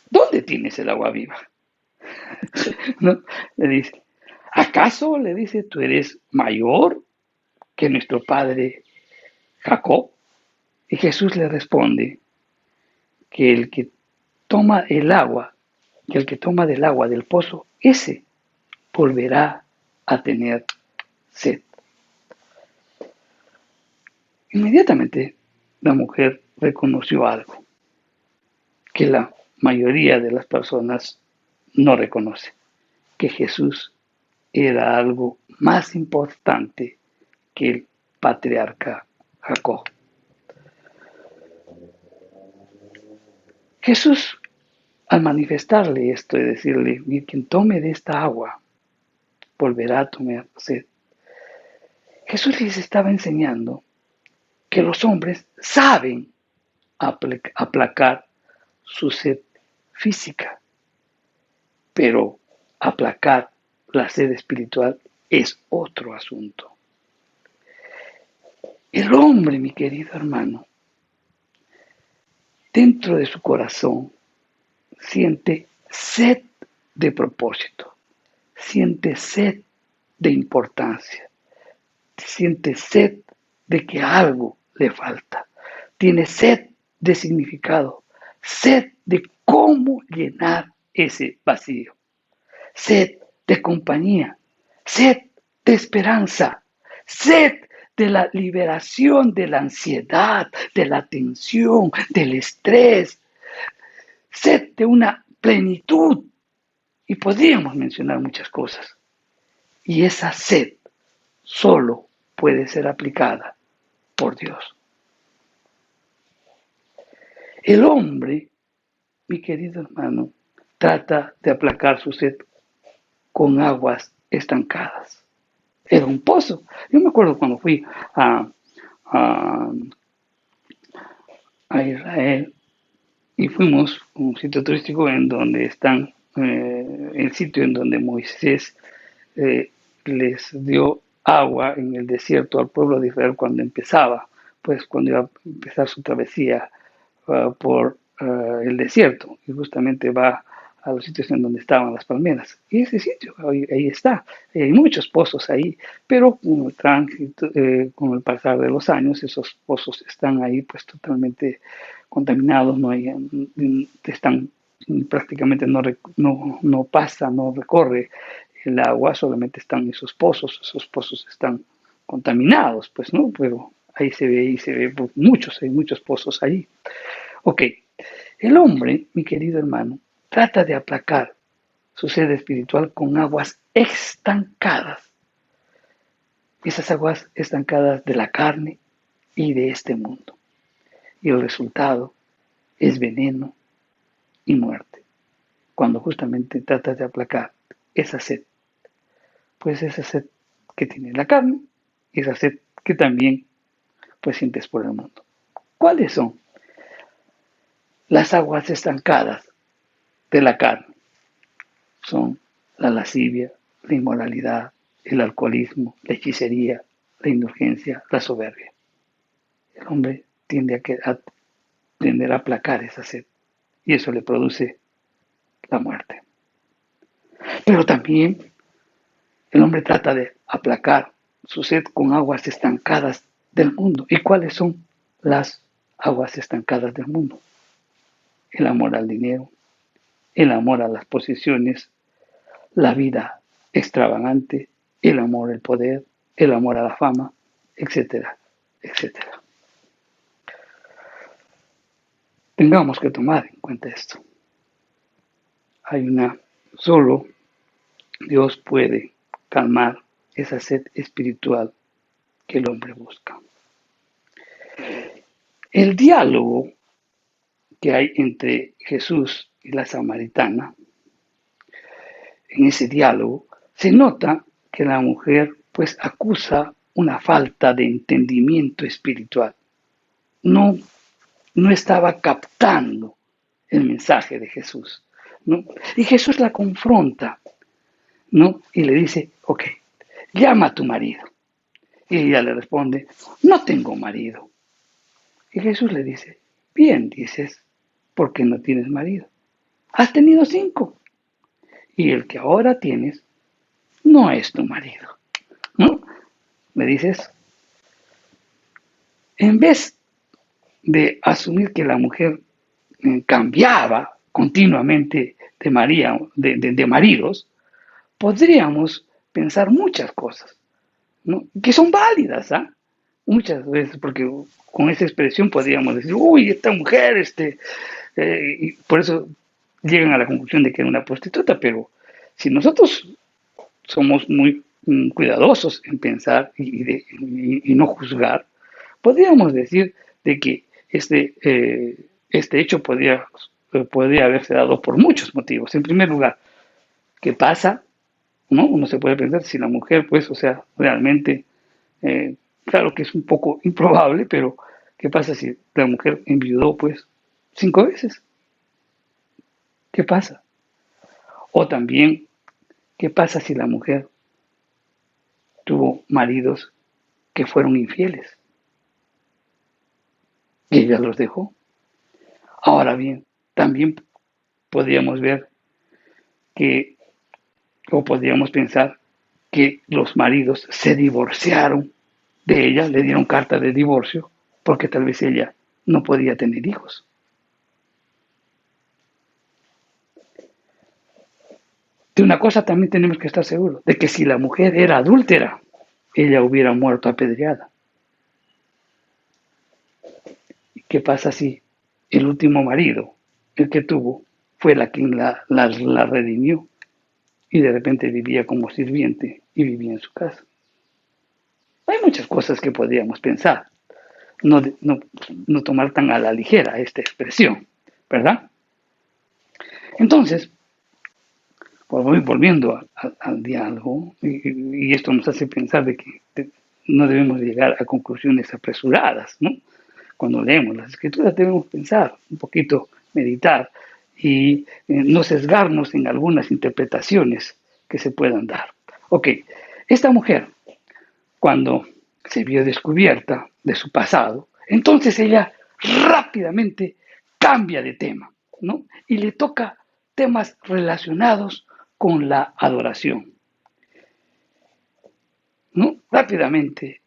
Speaker 2: ¿dónde tienes el agua viva? ¿No? Le dice, ¿acaso, le dice, tú eres mayor que nuestro padre Jacob? Y Jesús le responde que el que toma el agua, y el que toma del agua del pozo, ese volverá a tener sed. Inmediatamente la mujer reconoció algo que la mayoría de las personas no reconoce, que Jesús era algo más importante que el patriarca Jacob. Jesús, al manifestarle esto y decirle, quien tome de esta agua, volverá a tomar sed. Jesús les estaba enseñando que los hombres saben aplacar su sed física, pero aplacar la sed espiritual es otro asunto. El hombre, mi querido hermano, dentro de su corazón siente sed de propósito, siente sed de importancia, siente sed de que algo le falta, tiene sed de significado, sed de cómo llenar ese vacío, sed de compañía, sed de esperanza, sed de la liberación de la ansiedad, de la tensión, del estrés, sed de una plenitud. Y podríamos mencionar muchas cosas. Y esa sed solo puede ser aplicada por Dios. El hombre, mi querido hermano, trata de aplacar su sed con aguas estancadas. Era un pozo. Yo me acuerdo cuando fui a Israel y fuimos a un sitio turístico en donde están, el sitio en donde Moisés les dio agua en el desierto al pueblo de Israel cuando empezaba, pues cuando iba a empezar su travesía por el desierto, y justamente va a los sitios en donde estaban las palmeras. Y ese sitio, ahí está. Hay muchos pozos ahí, pero con el tránsito, con el pasar de los años, esos pozos están ahí pues totalmente contaminados, están prácticamente no pasa, no recorre el agua, solamente están esos pozos están contaminados, pues, ¿no? Pero ahí se ve hay muchos pozos ahí. Ok, el hombre, mi querido hermano, trata de aplacar su sed espiritual con aguas estancadas. Esas aguas estancadas de la carne y de este mundo. Y el resultado es veneno y muerte. Cuando justamente trata de aplacar esa sed. Pues esa sed que tiene la carne y esa sed que también pues sientes por el mundo. ¿Cuáles son las aguas estancadas de la carne? Son la lascivia, la inmoralidad, el alcoholismo, la hechicería, la indulgencia, la soberbia. El hombre tiende a tender a aplacar esa sed y eso le produce la muerte. Pero también el hombre trata de aplacar su sed con aguas estancadas del mundo. ¿Y cuáles son las aguas estancadas del mundo? El amor al dinero, el amor a las posesiones, la vida extravagante, el amor al poder, el amor a la fama, etcétera, etcétera. Tengamos que tomar en cuenta esto. Solo Dios puede calmar esa sed espiritual que el hombre busca. El diálogo que hay entre Jesús y la samaritana, en ese diálogo se nota que la mujer pues acusa una falta de entendimiento espiritual. No estaba captando el mensaje de Jesús, ¿no? Y Jesús la confronta, ¿no? Y le dice, ok, llama a tu marido. Y ella le responde, no tengo marido. Y Jesús le dice, bien dices, porque no tienes marido. Has tenido 5. Y el que ahora tienes no es tu marido, ¿no? Me dices, en vez de asumir que la mujer cambiaba continuamente de maridos, podríamos pensar muchas cosas, ¿no? Que son válidas, ¿ah? Muchas veces, porque con esa expresión podríamos decir, uy, esta mujer, y por eso llegan a la conclusión de que era una prostituta, pero si nosotros somos muy cuidadosos en pensar y no juzgar, podríamos decir de que este hecho podría haberse dado por muchos motivos. En primer lugar, ¿qué pasa? ¿No? Uno se puede pensar si la mujer, pues, o sea, realmente, claro que es un poco improbable, pero ¿qué pasa si la mujer enviudó, pues, 5 veces? ¿Qué pasa? O también, ¿qué pasa si la mujer tuvo maridos que fueron infieles y ella los dejó? Ahora bien, también podríamos ver que, o podríamos pensar que los maridos se divorciaron de ella, le dieron carta de divorcio, porque tal vez ella no podía tener hijos. De una cosa también tenemos que estar seguros, de que si la mujer era adúltera, ella hubiera muerto apedreada. ¿Qué pasa si el último marido, el que tuvo, fue la quien la redimió y de repente vivía como sirviente y vivía en su casa? Hay muchas cosas que podríamos pensar, no tomar tan a la ligera esta expresión, ¿verdad? Entonces, volviendo al diálogo, y esto nos hace pensar de que no debemos llegar a conclusiones apresuradas, ¿no? Cuando leemos las escrituras debemos pensar un poquito, meditar y no sesgarnos en algunas interpretaciones que se puedan dar. Ok, esta mujer, cuando se vio descubierta de su pasado, entonces ella rápidamente cambia de tema, ¿no? Y le toca temas relacionados con la adoración, ¿no? Rápidamente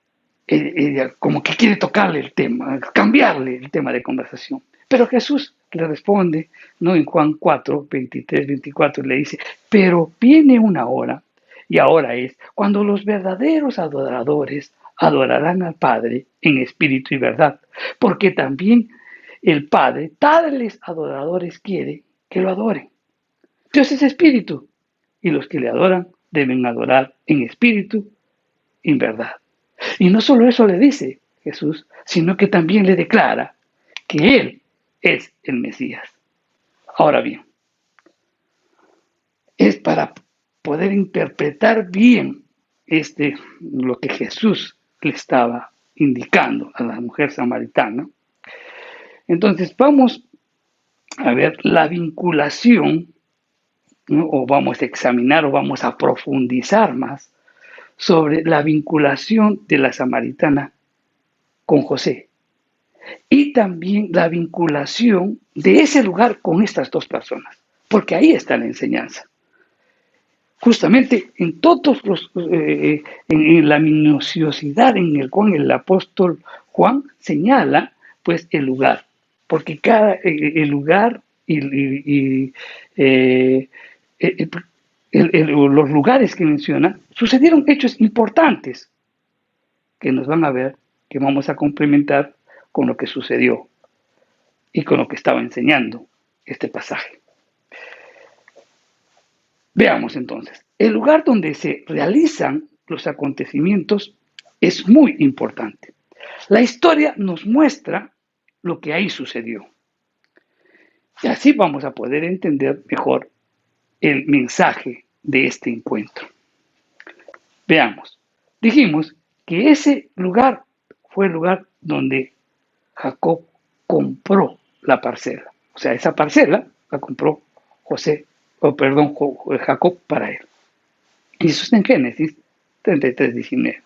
Speaker 2: ella como que quiere tocarle el tema, cambiarle el tema de conversación. Pero Jesús le responde, ¿no? En Juan 4, 23, 24, le dice, pero viene una hora, y ahora es, cuando los verdaderos adoradores adorarán al Padre en espíritu y verdad, porque también el Padre, tales adoradores quiere que lo adoren. Dios es espíritu, y los que le adoran deben adorar en espíritu y en verdad. Y no solo eso le dice Jesús, sino que también le declara que Él es el Mesías. Ahora bien, es para poder interpretar bien lo que Jesús le estaba indicando a la mujer samaritana. Entonces vamos a ver la vinculación, ¿no? O vamos a examinar o vamos a profundizar más sobre la vinculación de la samaritana con José y también la vinculación de ese lugar con estas dos personas, porque ahí está la enseñanza. Justamente en todos en la minuciosidad en el cual el apóstol Juan señala pues el lugar, porque el lugar los lugares que menciona sucedieron hechos importantes que nos van a ver, que vamos a complementar con lo que sucedió y con lo que estaba enseñando este pasaje. Veamos entonces, el lugar donde se realizan los acontecimientos es muy importante. La historia nos muestra lo que ahí sucedió. Y así vamos a poder entender mejor el mensaje de este encuentro. Veamos, dijimos que ese lugar fue el lugar donde Jacob compró la parcela. O sea, esa parcela la compró Jacob para él. Y eso está en Génesis 33, 19.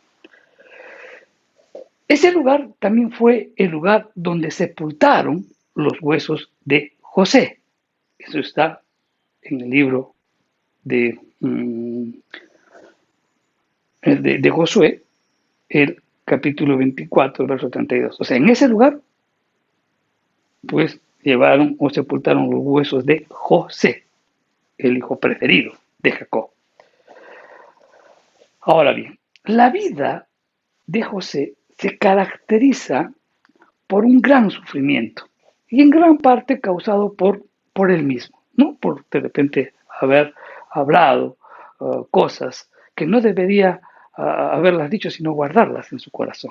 Speaker 2: Ese lugar también fue el lugar donde sepultaron los huesos de José. Eso está en el libro de Josué, el capítulo 24, verso 32. O sea, en ese lugar, pues llevaron o sepultaron los huesos de José, el hijo preferido de Jacob. Ahora bien, la vida de José se caracteriza por un gran sufrimiento y en gran parte causado por él mismo, ¿no? Por de repente haber hablado cosas que no debería haberlas dicho, sino guardarlas en su corazón.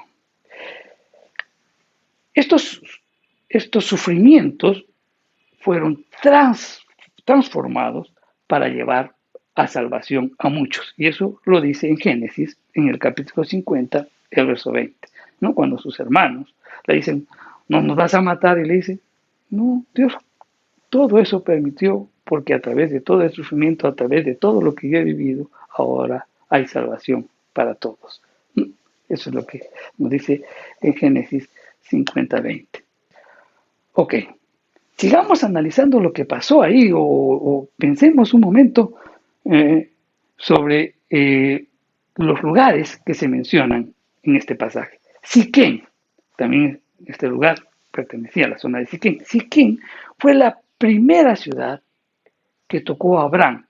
Speaker 2: Estos sufrimientos fueron transformados para llevar a salvación a muchos. Y eso lo dice en Génesis, en el capítulo 50, el verso 20. ¿No? Cuando sus hermanos le dicen, no nos vas a matar, y le dice, no, Dios todo eso permitió porque a través de todo el sufrimiento, a través de todo lo que yo he vivido, ahora hay salvación para todos. Eso es lo que nos dice en Génesis 50:20. Ok, sigamos analizando lo que pasó ahí o pensemos un momento sobre los lugares que se mencionan en este pasaje. Siquén, también este lugar pertenecía a la zona de Siquén. Siquén fue la primera ciudad que tocó a Abraham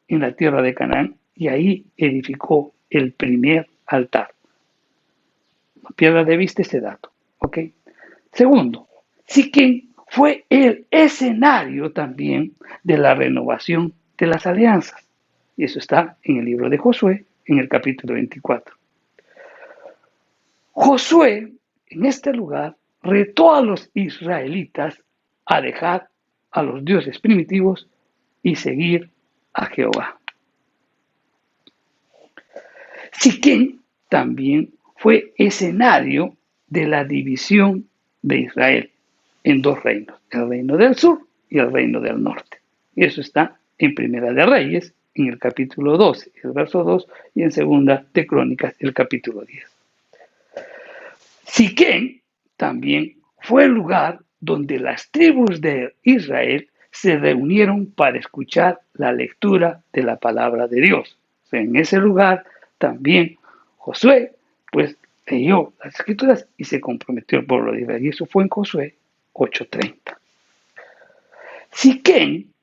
Speaker 2: en la tierra de Canaán y ahí edificó el primer altar. No pierda de vista ese dato. ¿Ok? Segundo, Siquén fue el escenario también de la renovación de las alianzas. Y eso está en el libro de Josué, en el capítulo 24. Josué, en este lugar, retó a los israelitas a dejar a los dioses primitivos y seguir a Jehová. Siquén también fue escenario de la división de Israel en dos reinos, el reino del sur y el reino del norte. Y eso está en Primera de Reyes, en el capítulo 12, el verso 2, y en Segunda de Crónicas, el capítulo 10. Siquén también fue el lugar donde las tribus de Israel se reunieron para escuchar la lectura de la palabra de Dios. O sea, en ese lugar también Josué, pues, leyó las escrituras y se comprometió al pueblo de Israel. Y eso fue en Josué 8:30. Siquén,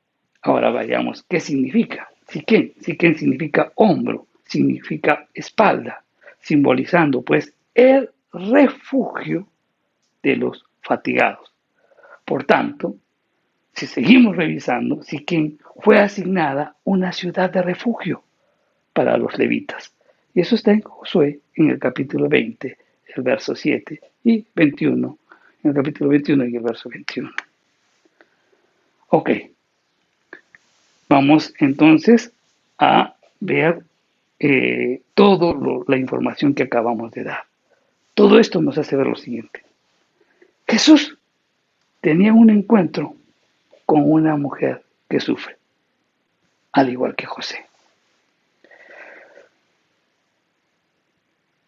Speaker 2: ahora vayamos, ¿qué significa? Siquén significa hombro, significa espalda, simbolizando pues el refugio de los fatigados. Por tanto, si seguimos revisando, Siquén fue asignada una ciudad de refugio para los levitas. Y eso está en Josué, en el capítulo 20, el verso 7 y 21, en el capítulo 21 y el verso 21. Ok, vamos entonces a ver toda la información que acabamos de dar. Todo esto nos hace ver lo siguiente. Jesús tenía un encuentro con una mujer que sufre, al igual que José.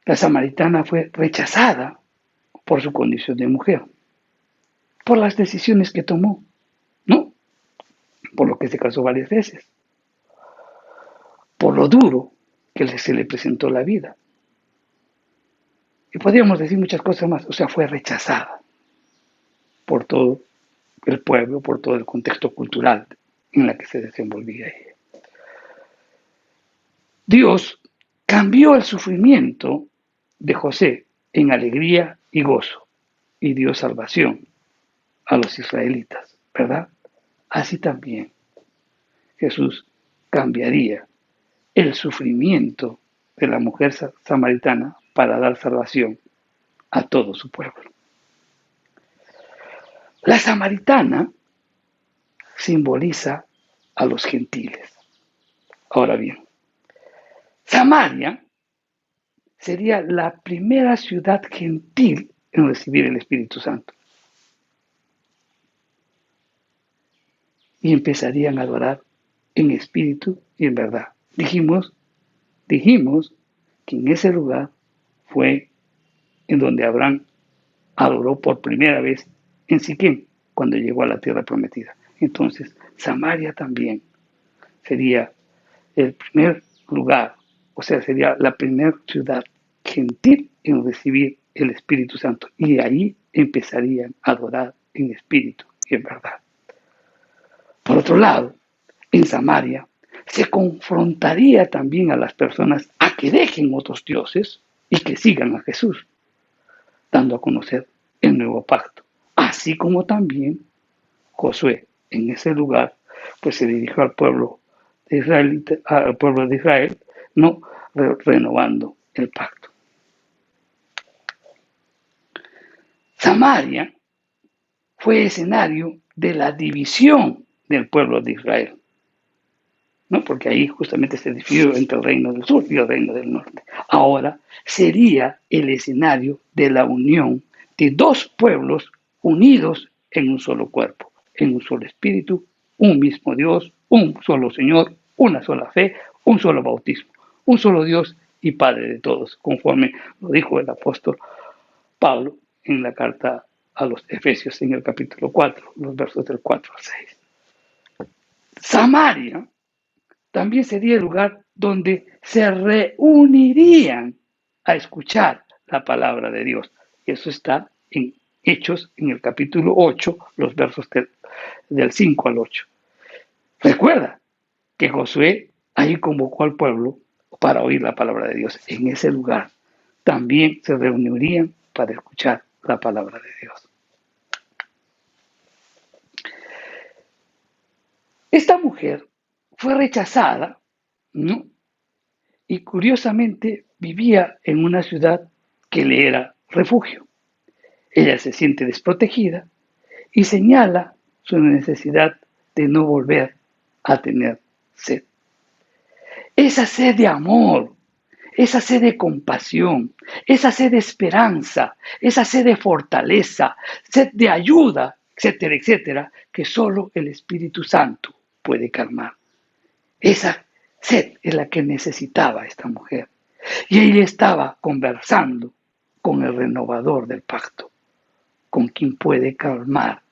Speaker 2: La samaritana fue rechazada por su condición de mujer, por las decisiones que tomó, ¿no? Por lo que se casó varias veces, por lo duro que se le presentó la vida. Y podríamos decir muchas cosas más, o sea, fue rechazada por todo el pueblo, por todo el contexto cultural en la que se desenvolvía ella. Dios cambió el sufrimiento de José en alegría y gozo y dio salvación a los israelitas, ¿verdad? Así también Jesús cambiaría el sufrimiento de la mujer samaritana para dar salvación a todo su pueblo. La samaritana simboliza a los gentiles. Ahora bien, Samaria sería la primera ciudad gentil en recibir el Espíritu Santo. Y empezarían a adorar en espíritu y en verdad. Dijimos que en ese lugar fue en donde Abraham adoró por primera vez en Siquén, cuando llegó a la tierra prometida. Entonces, Samaria también sería el primer lugar, o sea, sería la primera ciudad gentil en recibir el Espíritu Santo. Y ahí empezarían a adorar en espíritu y en verdad. Por otro lado, en Samaria se confrontaría también a las personas a que dejen otros dioses y que sigan a Jesús, dando a conocer el nuevo pacto. Así como también Josué en ese lugar pues se dirigió al pueblo de Israel, ¿no? renovando el pacto. Samaria fue escenario de la división del pueblo de Israel, ¿no? Porque ahí justamente se dividió entre el reino del sur y el reino del norte. Ahora sería el escenario de la unión de dos pueblos unidos en un solo cuerpo, en un solo espíritu, un mismo Dios, un solo Señor, una sola fe, un solo bautismo, un solo Dios y Padre de todos, conforme lo dijo el apóstol Pablo en la carta a los Efesios en el capítulo 4, los versos del 4 al 6. Samaria también sería el lugar donde se reunirían a escuchar la palabra de Dios. Eso está en Hechos, en el capítulo 8, los versos del 5 al 8. Recuerda que Josué ahí convocó al pueblo para oír la palabra de Dios. En ese lugar también se reunirían para escuchar la palabra de Dios. Esta mujer fue rechazada, ¿no? Y curiosamente vivía en una ciudad que le era refugio. Ella se siente desprotegida y señala su necesidad de no volver a tener sed. Esa sed de amor, esa sed de compasión, esa sed de esperanza, esa sed de fortaleza, sed de ayuda, etcétera, etcétera, que solo el Espíritu Santo puede calmar. Esa sed es la que necesitaba esta mujer. Y ella estaba conversando con el renovador del pacto, con quien puede calmar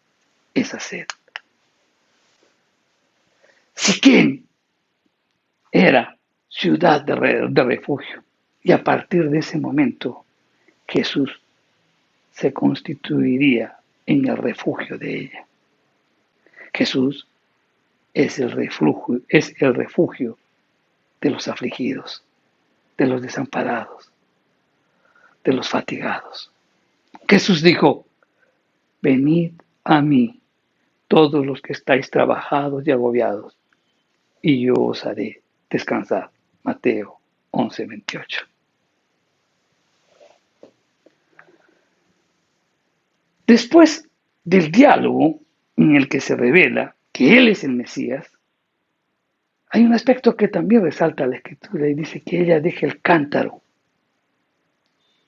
Speaker 2: esa sed. Siquén era ciudad de refugio. Y a partir de ese momento, Jesús se constituiría en el refugio de ella. Jesús es el refugio de los afligidos, de los desamparados, de los fatigados. Jesús dijo: venid a mí, todos los que estáis trabajados y agobiados, y yo os haré descansar. Mateo 11:28. Después del diálogo en el que se revela que Él es el Mesías, hay un aspecto que también resalta la Escritura y dice que ella deja el cántaro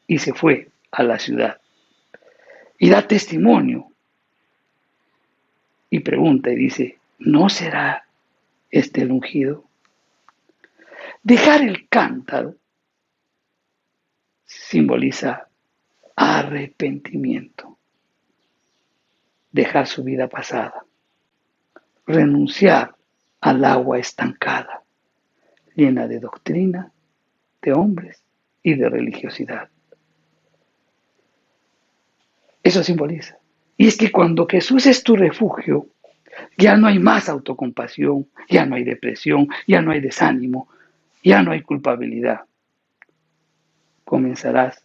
Speaker 2: y se fue a la ciudad y da testimonio y pregunta y dice: ¿no será este el ungido? Dejar el cántaro simboliza arrepentimiento, dejar su vida pasada, renunciar al agua estancada, llena de doctrina, de hombres y de religiosidad. Eso simboliza. Y es que cuando Jesús es tu refugio, ya no hay más autocompasión, ya no hay depresión, ya no hay desánimo, ya no hay culpabilidad. Comenzarás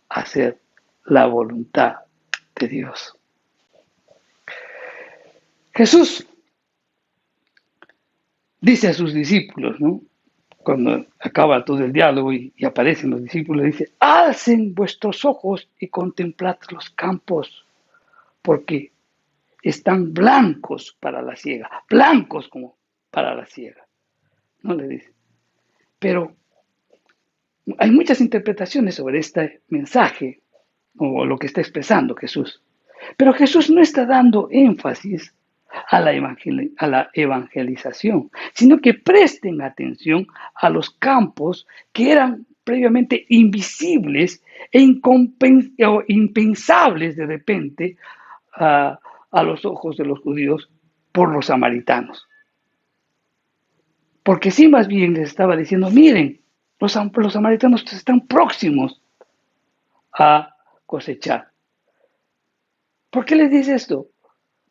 Speaker 2: a hacer la voluntad de Dios. Jesús dice a sus discípulos, ¿no? Cuando acaba todo el diálogo y aparecen los discípulos, dice: alcen vuestros ojos y contemplad los campos, porque están blancos para la siega, blancos como para la siega. No le dice. Pero hay muchas interpretaciones sobre este mensaje o lo que está expresando Jesús. Pero Jesús no está dando énfasis a la evangelización, sino que presten atención a los campos que eran previamente invisibles e impensables de repente a los ojos de los judíos por los samaritanos. Porque sí, más bien les estaba diciendo: miren, los samaritanos están próximos a cosechar. ¿Por qué les dice esto?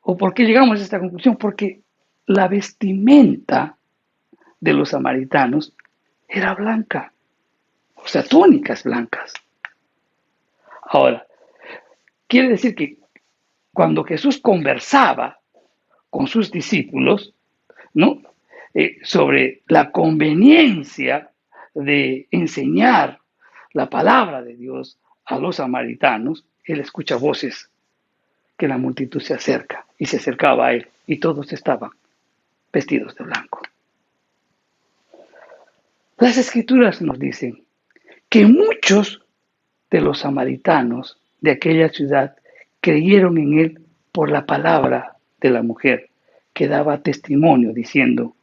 Speaker 2: ¿O por qué llegamos a esta conclusión? Porque la vestimenta de los samaritanos era blanca, o sea, túnicas blancas. Ahora, quiere decir que cuando Jesús conversaba con sus discípulos, ¿no? Sobre la conveniencia de enseñar la palabra de Dios a los samaritanos, él escucha voces que la multitud se acerca y se acercaba a él y todos estaban vestidos de blanco. Las escrituras nos dicen que muchos de los samaritanos de aquella ciudad creyeron en él por la palabra de la mujer que daba testimonio diciendo,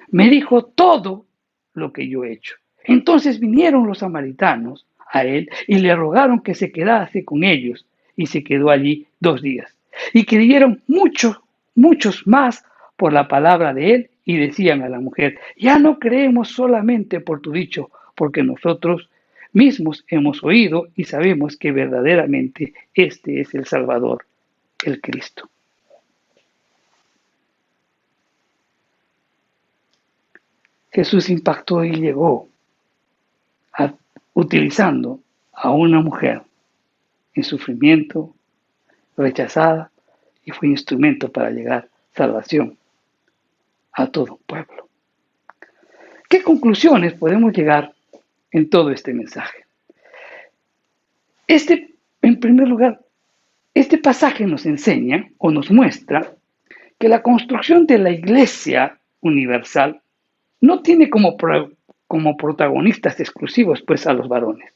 Speaker 2: me dijo todo lo que yo he hecho. Entonces vinieron los samaritanos a él y le rogaron que se quedase con ellos y se quedó allí 2 días. Y creyeron muchos más por la palabra de él y decían a la mujer, ya no creemos solamente por tu dicho, porque nosotros mismos hemos oído y sabemos que verdaderamente este es el Salvador, el Cristo. Jesús impactó y llegó utilizando a una mujer en sufrimiento, rechazada, y fue instrumento para llegar salvación a todo un pueblo. ¿Qué conclusiones podemos llegar en todo este mensaje? En primer lugar, este pasaje nos enseña o nos muestra que la construcción de la Iglesia universal no tiene como protagonistas exclusivos pues a los varones,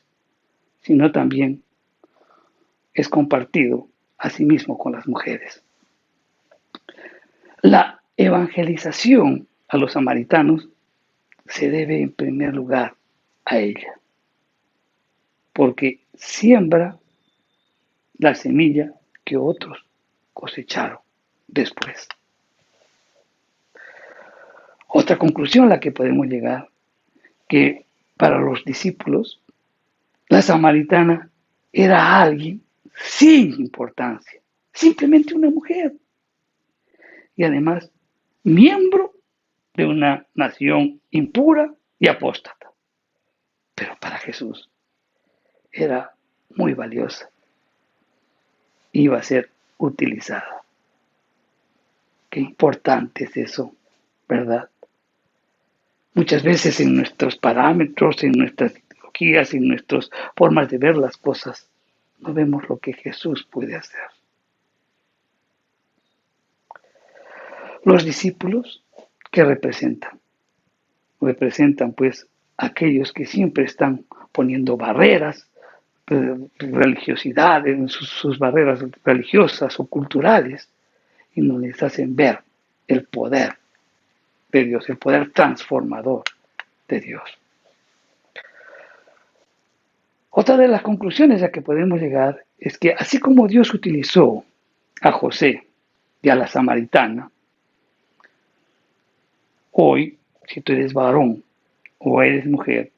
Speaker 2: sino también es compartido asimismo con las mujeres. La evangelización a los samaritanos se debe en primer lugar a ella, porque siembra la semilla que otros cosecharon después. Otra conclusión a la que podemos llegar, que para los discípulos, la samaritana era alguien sin importancia, simplemente una mujer, y además miembro de una nación impura y apóstata. Pero para Jesús era muy valiosa, iba a ser utilizada. Qué importante es eso, ¿verdad? Muchas veces en nuestros parámetros, en nuestras ideologías, en nuestras formas de ver las cosas, no vemos lo que Jesús puede hacer. Los discípulos, ¿qué representan? Representan pues aquellos que siempre están poniendo barreras, religiosidades, sus barreras religiosas o culturales, y no les hacen ver el poder de Dios, el poder transformador de Dios. Otra de las conclusiones a que podemos llegar es que así como Dios utilizó a José y a la samaritana, hoy, si tú eres varón o eres mujer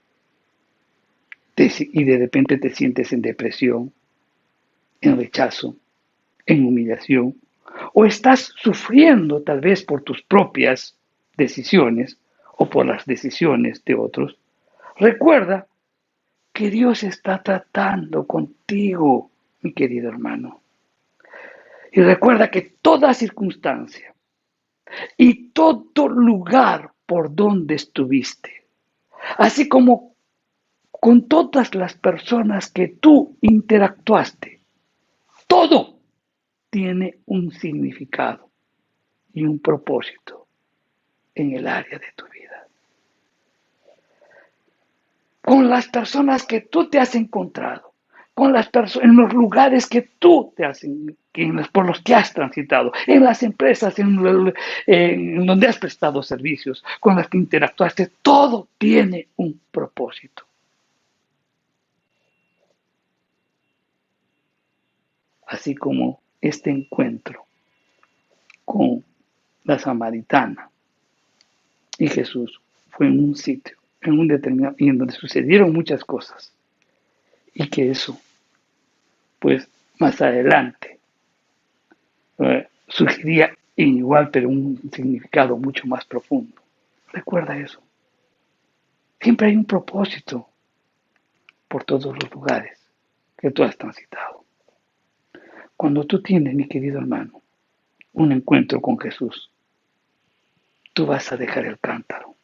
Speaker 2: y de repente te sientes en depresión, en rechazo, en humillación, o estás sufriendo tal vez por tus propias decisiones o por las decisiones de otros, recuerda que Dios está tratando contigo, mi querido hermano. Y recuerda que toda circunstancia y todo lugar por donde estuviste, así como con todas las personas que tú interactuaste, todo tiene un significado y un propósito en el área de tu vida. Con las personas que tú te has encontrado, con las en los lugares que tú por los que has transitado, en las empresas en donde has prestado servicios, con las que interactuaste, todo tiene un propósito. Así como este encuentro con la samaritana y Jesús fue en un sitio, en un determinado, y en donde sucedieron muchas cosas, y que eso, pues más adelante, surgiría igual, pero un significado mucho más profundo. Recuerda eso. Siempre hay un propósito por todos los lugares que tú has transitado. Cuando tú tienes, mi querido hermano, un encuentro con Jesús, tú vas a dejar el cántaro.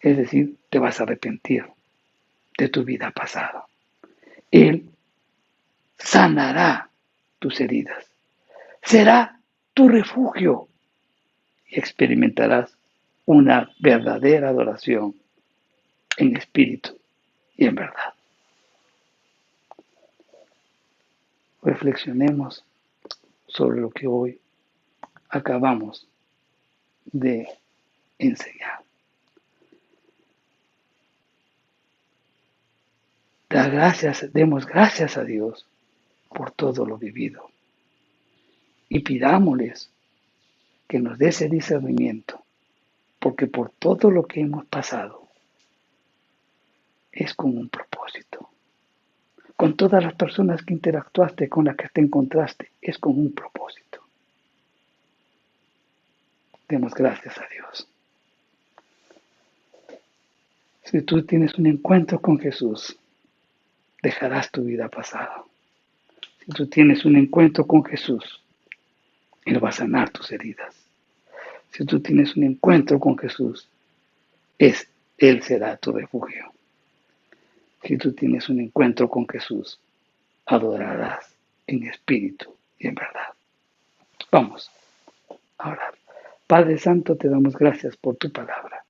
Speaker 2: Es decir, te vas a arrepentir de tu vida pasada. Él sanará tus heridas. Será tu refugio y experimentarás una verdadera adoración en espíritu y en verdad. Reflexionemos sobre lo que hoy acabamos de enseñar. Demos gracias a Dios por todo lo vivido y pidámosles que nos dé ese discernimiento, porque por todo lo que hemos pasado es con un propósito. Con todas las personas que interactuaste, con las que te encontraste, es con un propósito. Demos gracias a Dios. Si tú tienes un encuentro con Jesús, dejarás tu vida pasada. Si tú tienes un encuentro con Jesús, Él va a sanar tus heridas. Si tú tienes un encuentro con Jesús, Él será tu refugio. Si tú tienes un encuentro con Jesús, adorarás en espíritu y en verdad. Vamos a orar. Padre Santo, te damos gracias por tu palabra.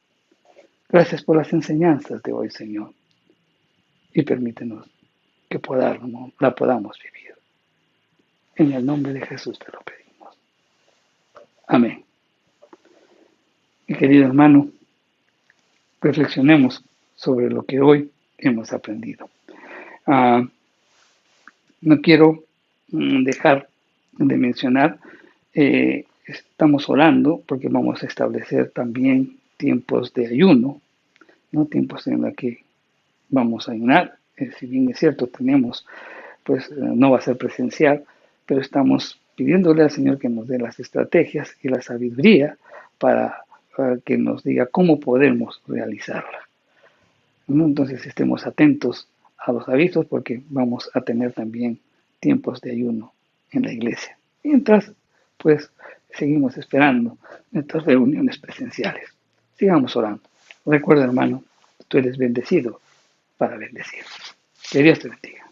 Speaker 2: Gracias por las enseñanzas de hoy, Señor. Y permítenos que la podamos vivir. En el nombre de Jesús te lo pedimos. Amén. Mi querido hermano, reflexionemos sobre lo que hoy hemos aprendido. No quiero dejar de mencionar, estamos orando porque vamos a establecer también tiempos de ayuno, ¿no? Tiempos en los que vamos a ayunar. Si bien es cierto, tenemos, no va a ser presencial, pero estamos pidiéndole al Señor que nos dé las estrategias y la sabiduría para que nos diga cómo podemos realizarla. ¿No? Entonces estemos atentos a los avisos porque vamos a tener también tiempos de ayuno en la iglesia. Mientras, seguimos esperando nuestras reuniones presenciales. Sigamos orando. Recuerda, hermano, tú eres bendecido para bendecir. Que Dios te bendiga.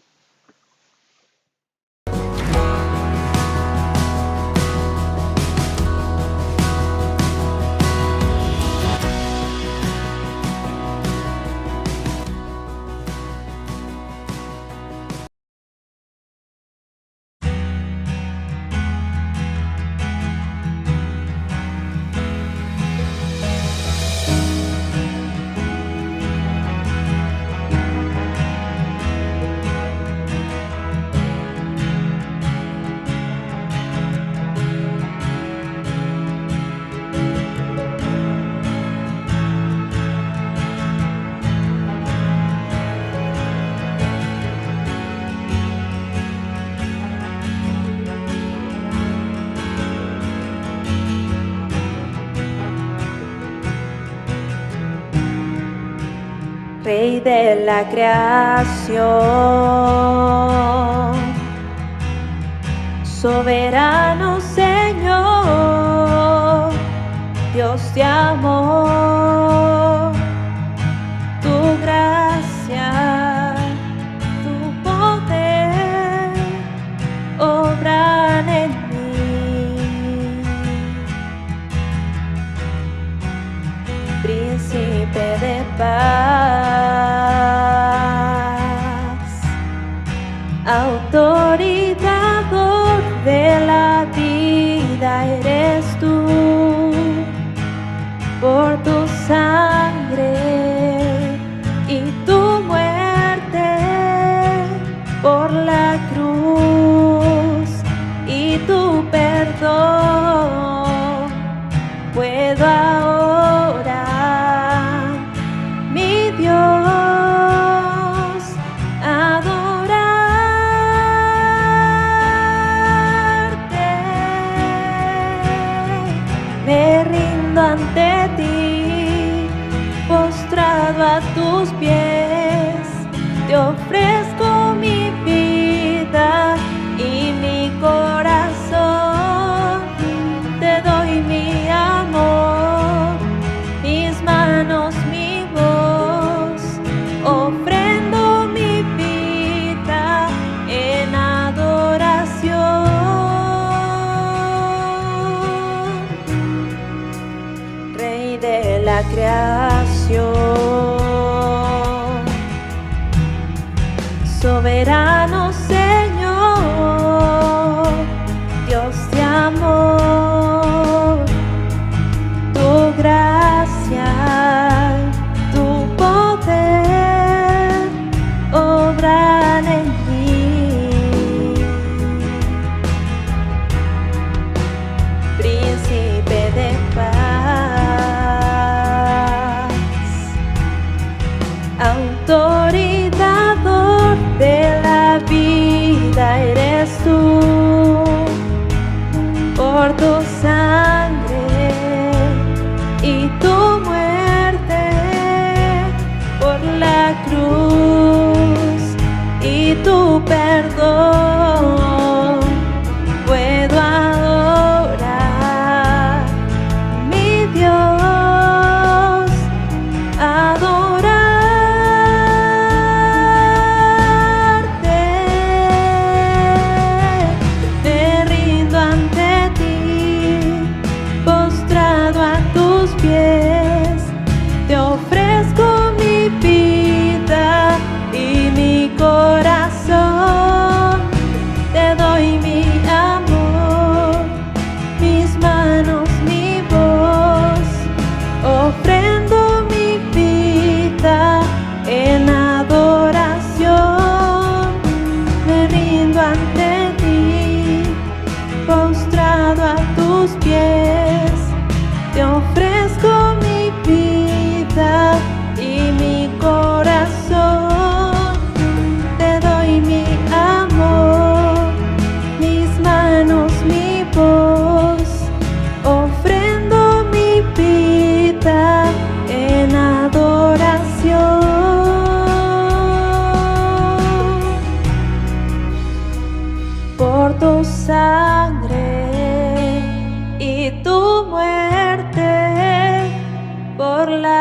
Speaker 1: Rey de la creación, soberano Señor, Dios de amor, tu gracia, tu poder obran en mí. Príncipe de paz, autoridad de la vida eres tú, por tu sangre y tu muerte, por la cruz y tu perdón, puedo ahora, mi Dios, me rindo ante ti, postrado a tus pies, te ofrezco mi vida y mi corazón, te doy mi amor, mis manos, mi voz.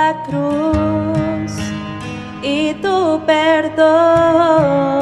Speaker 1: la cruz y tu perdón.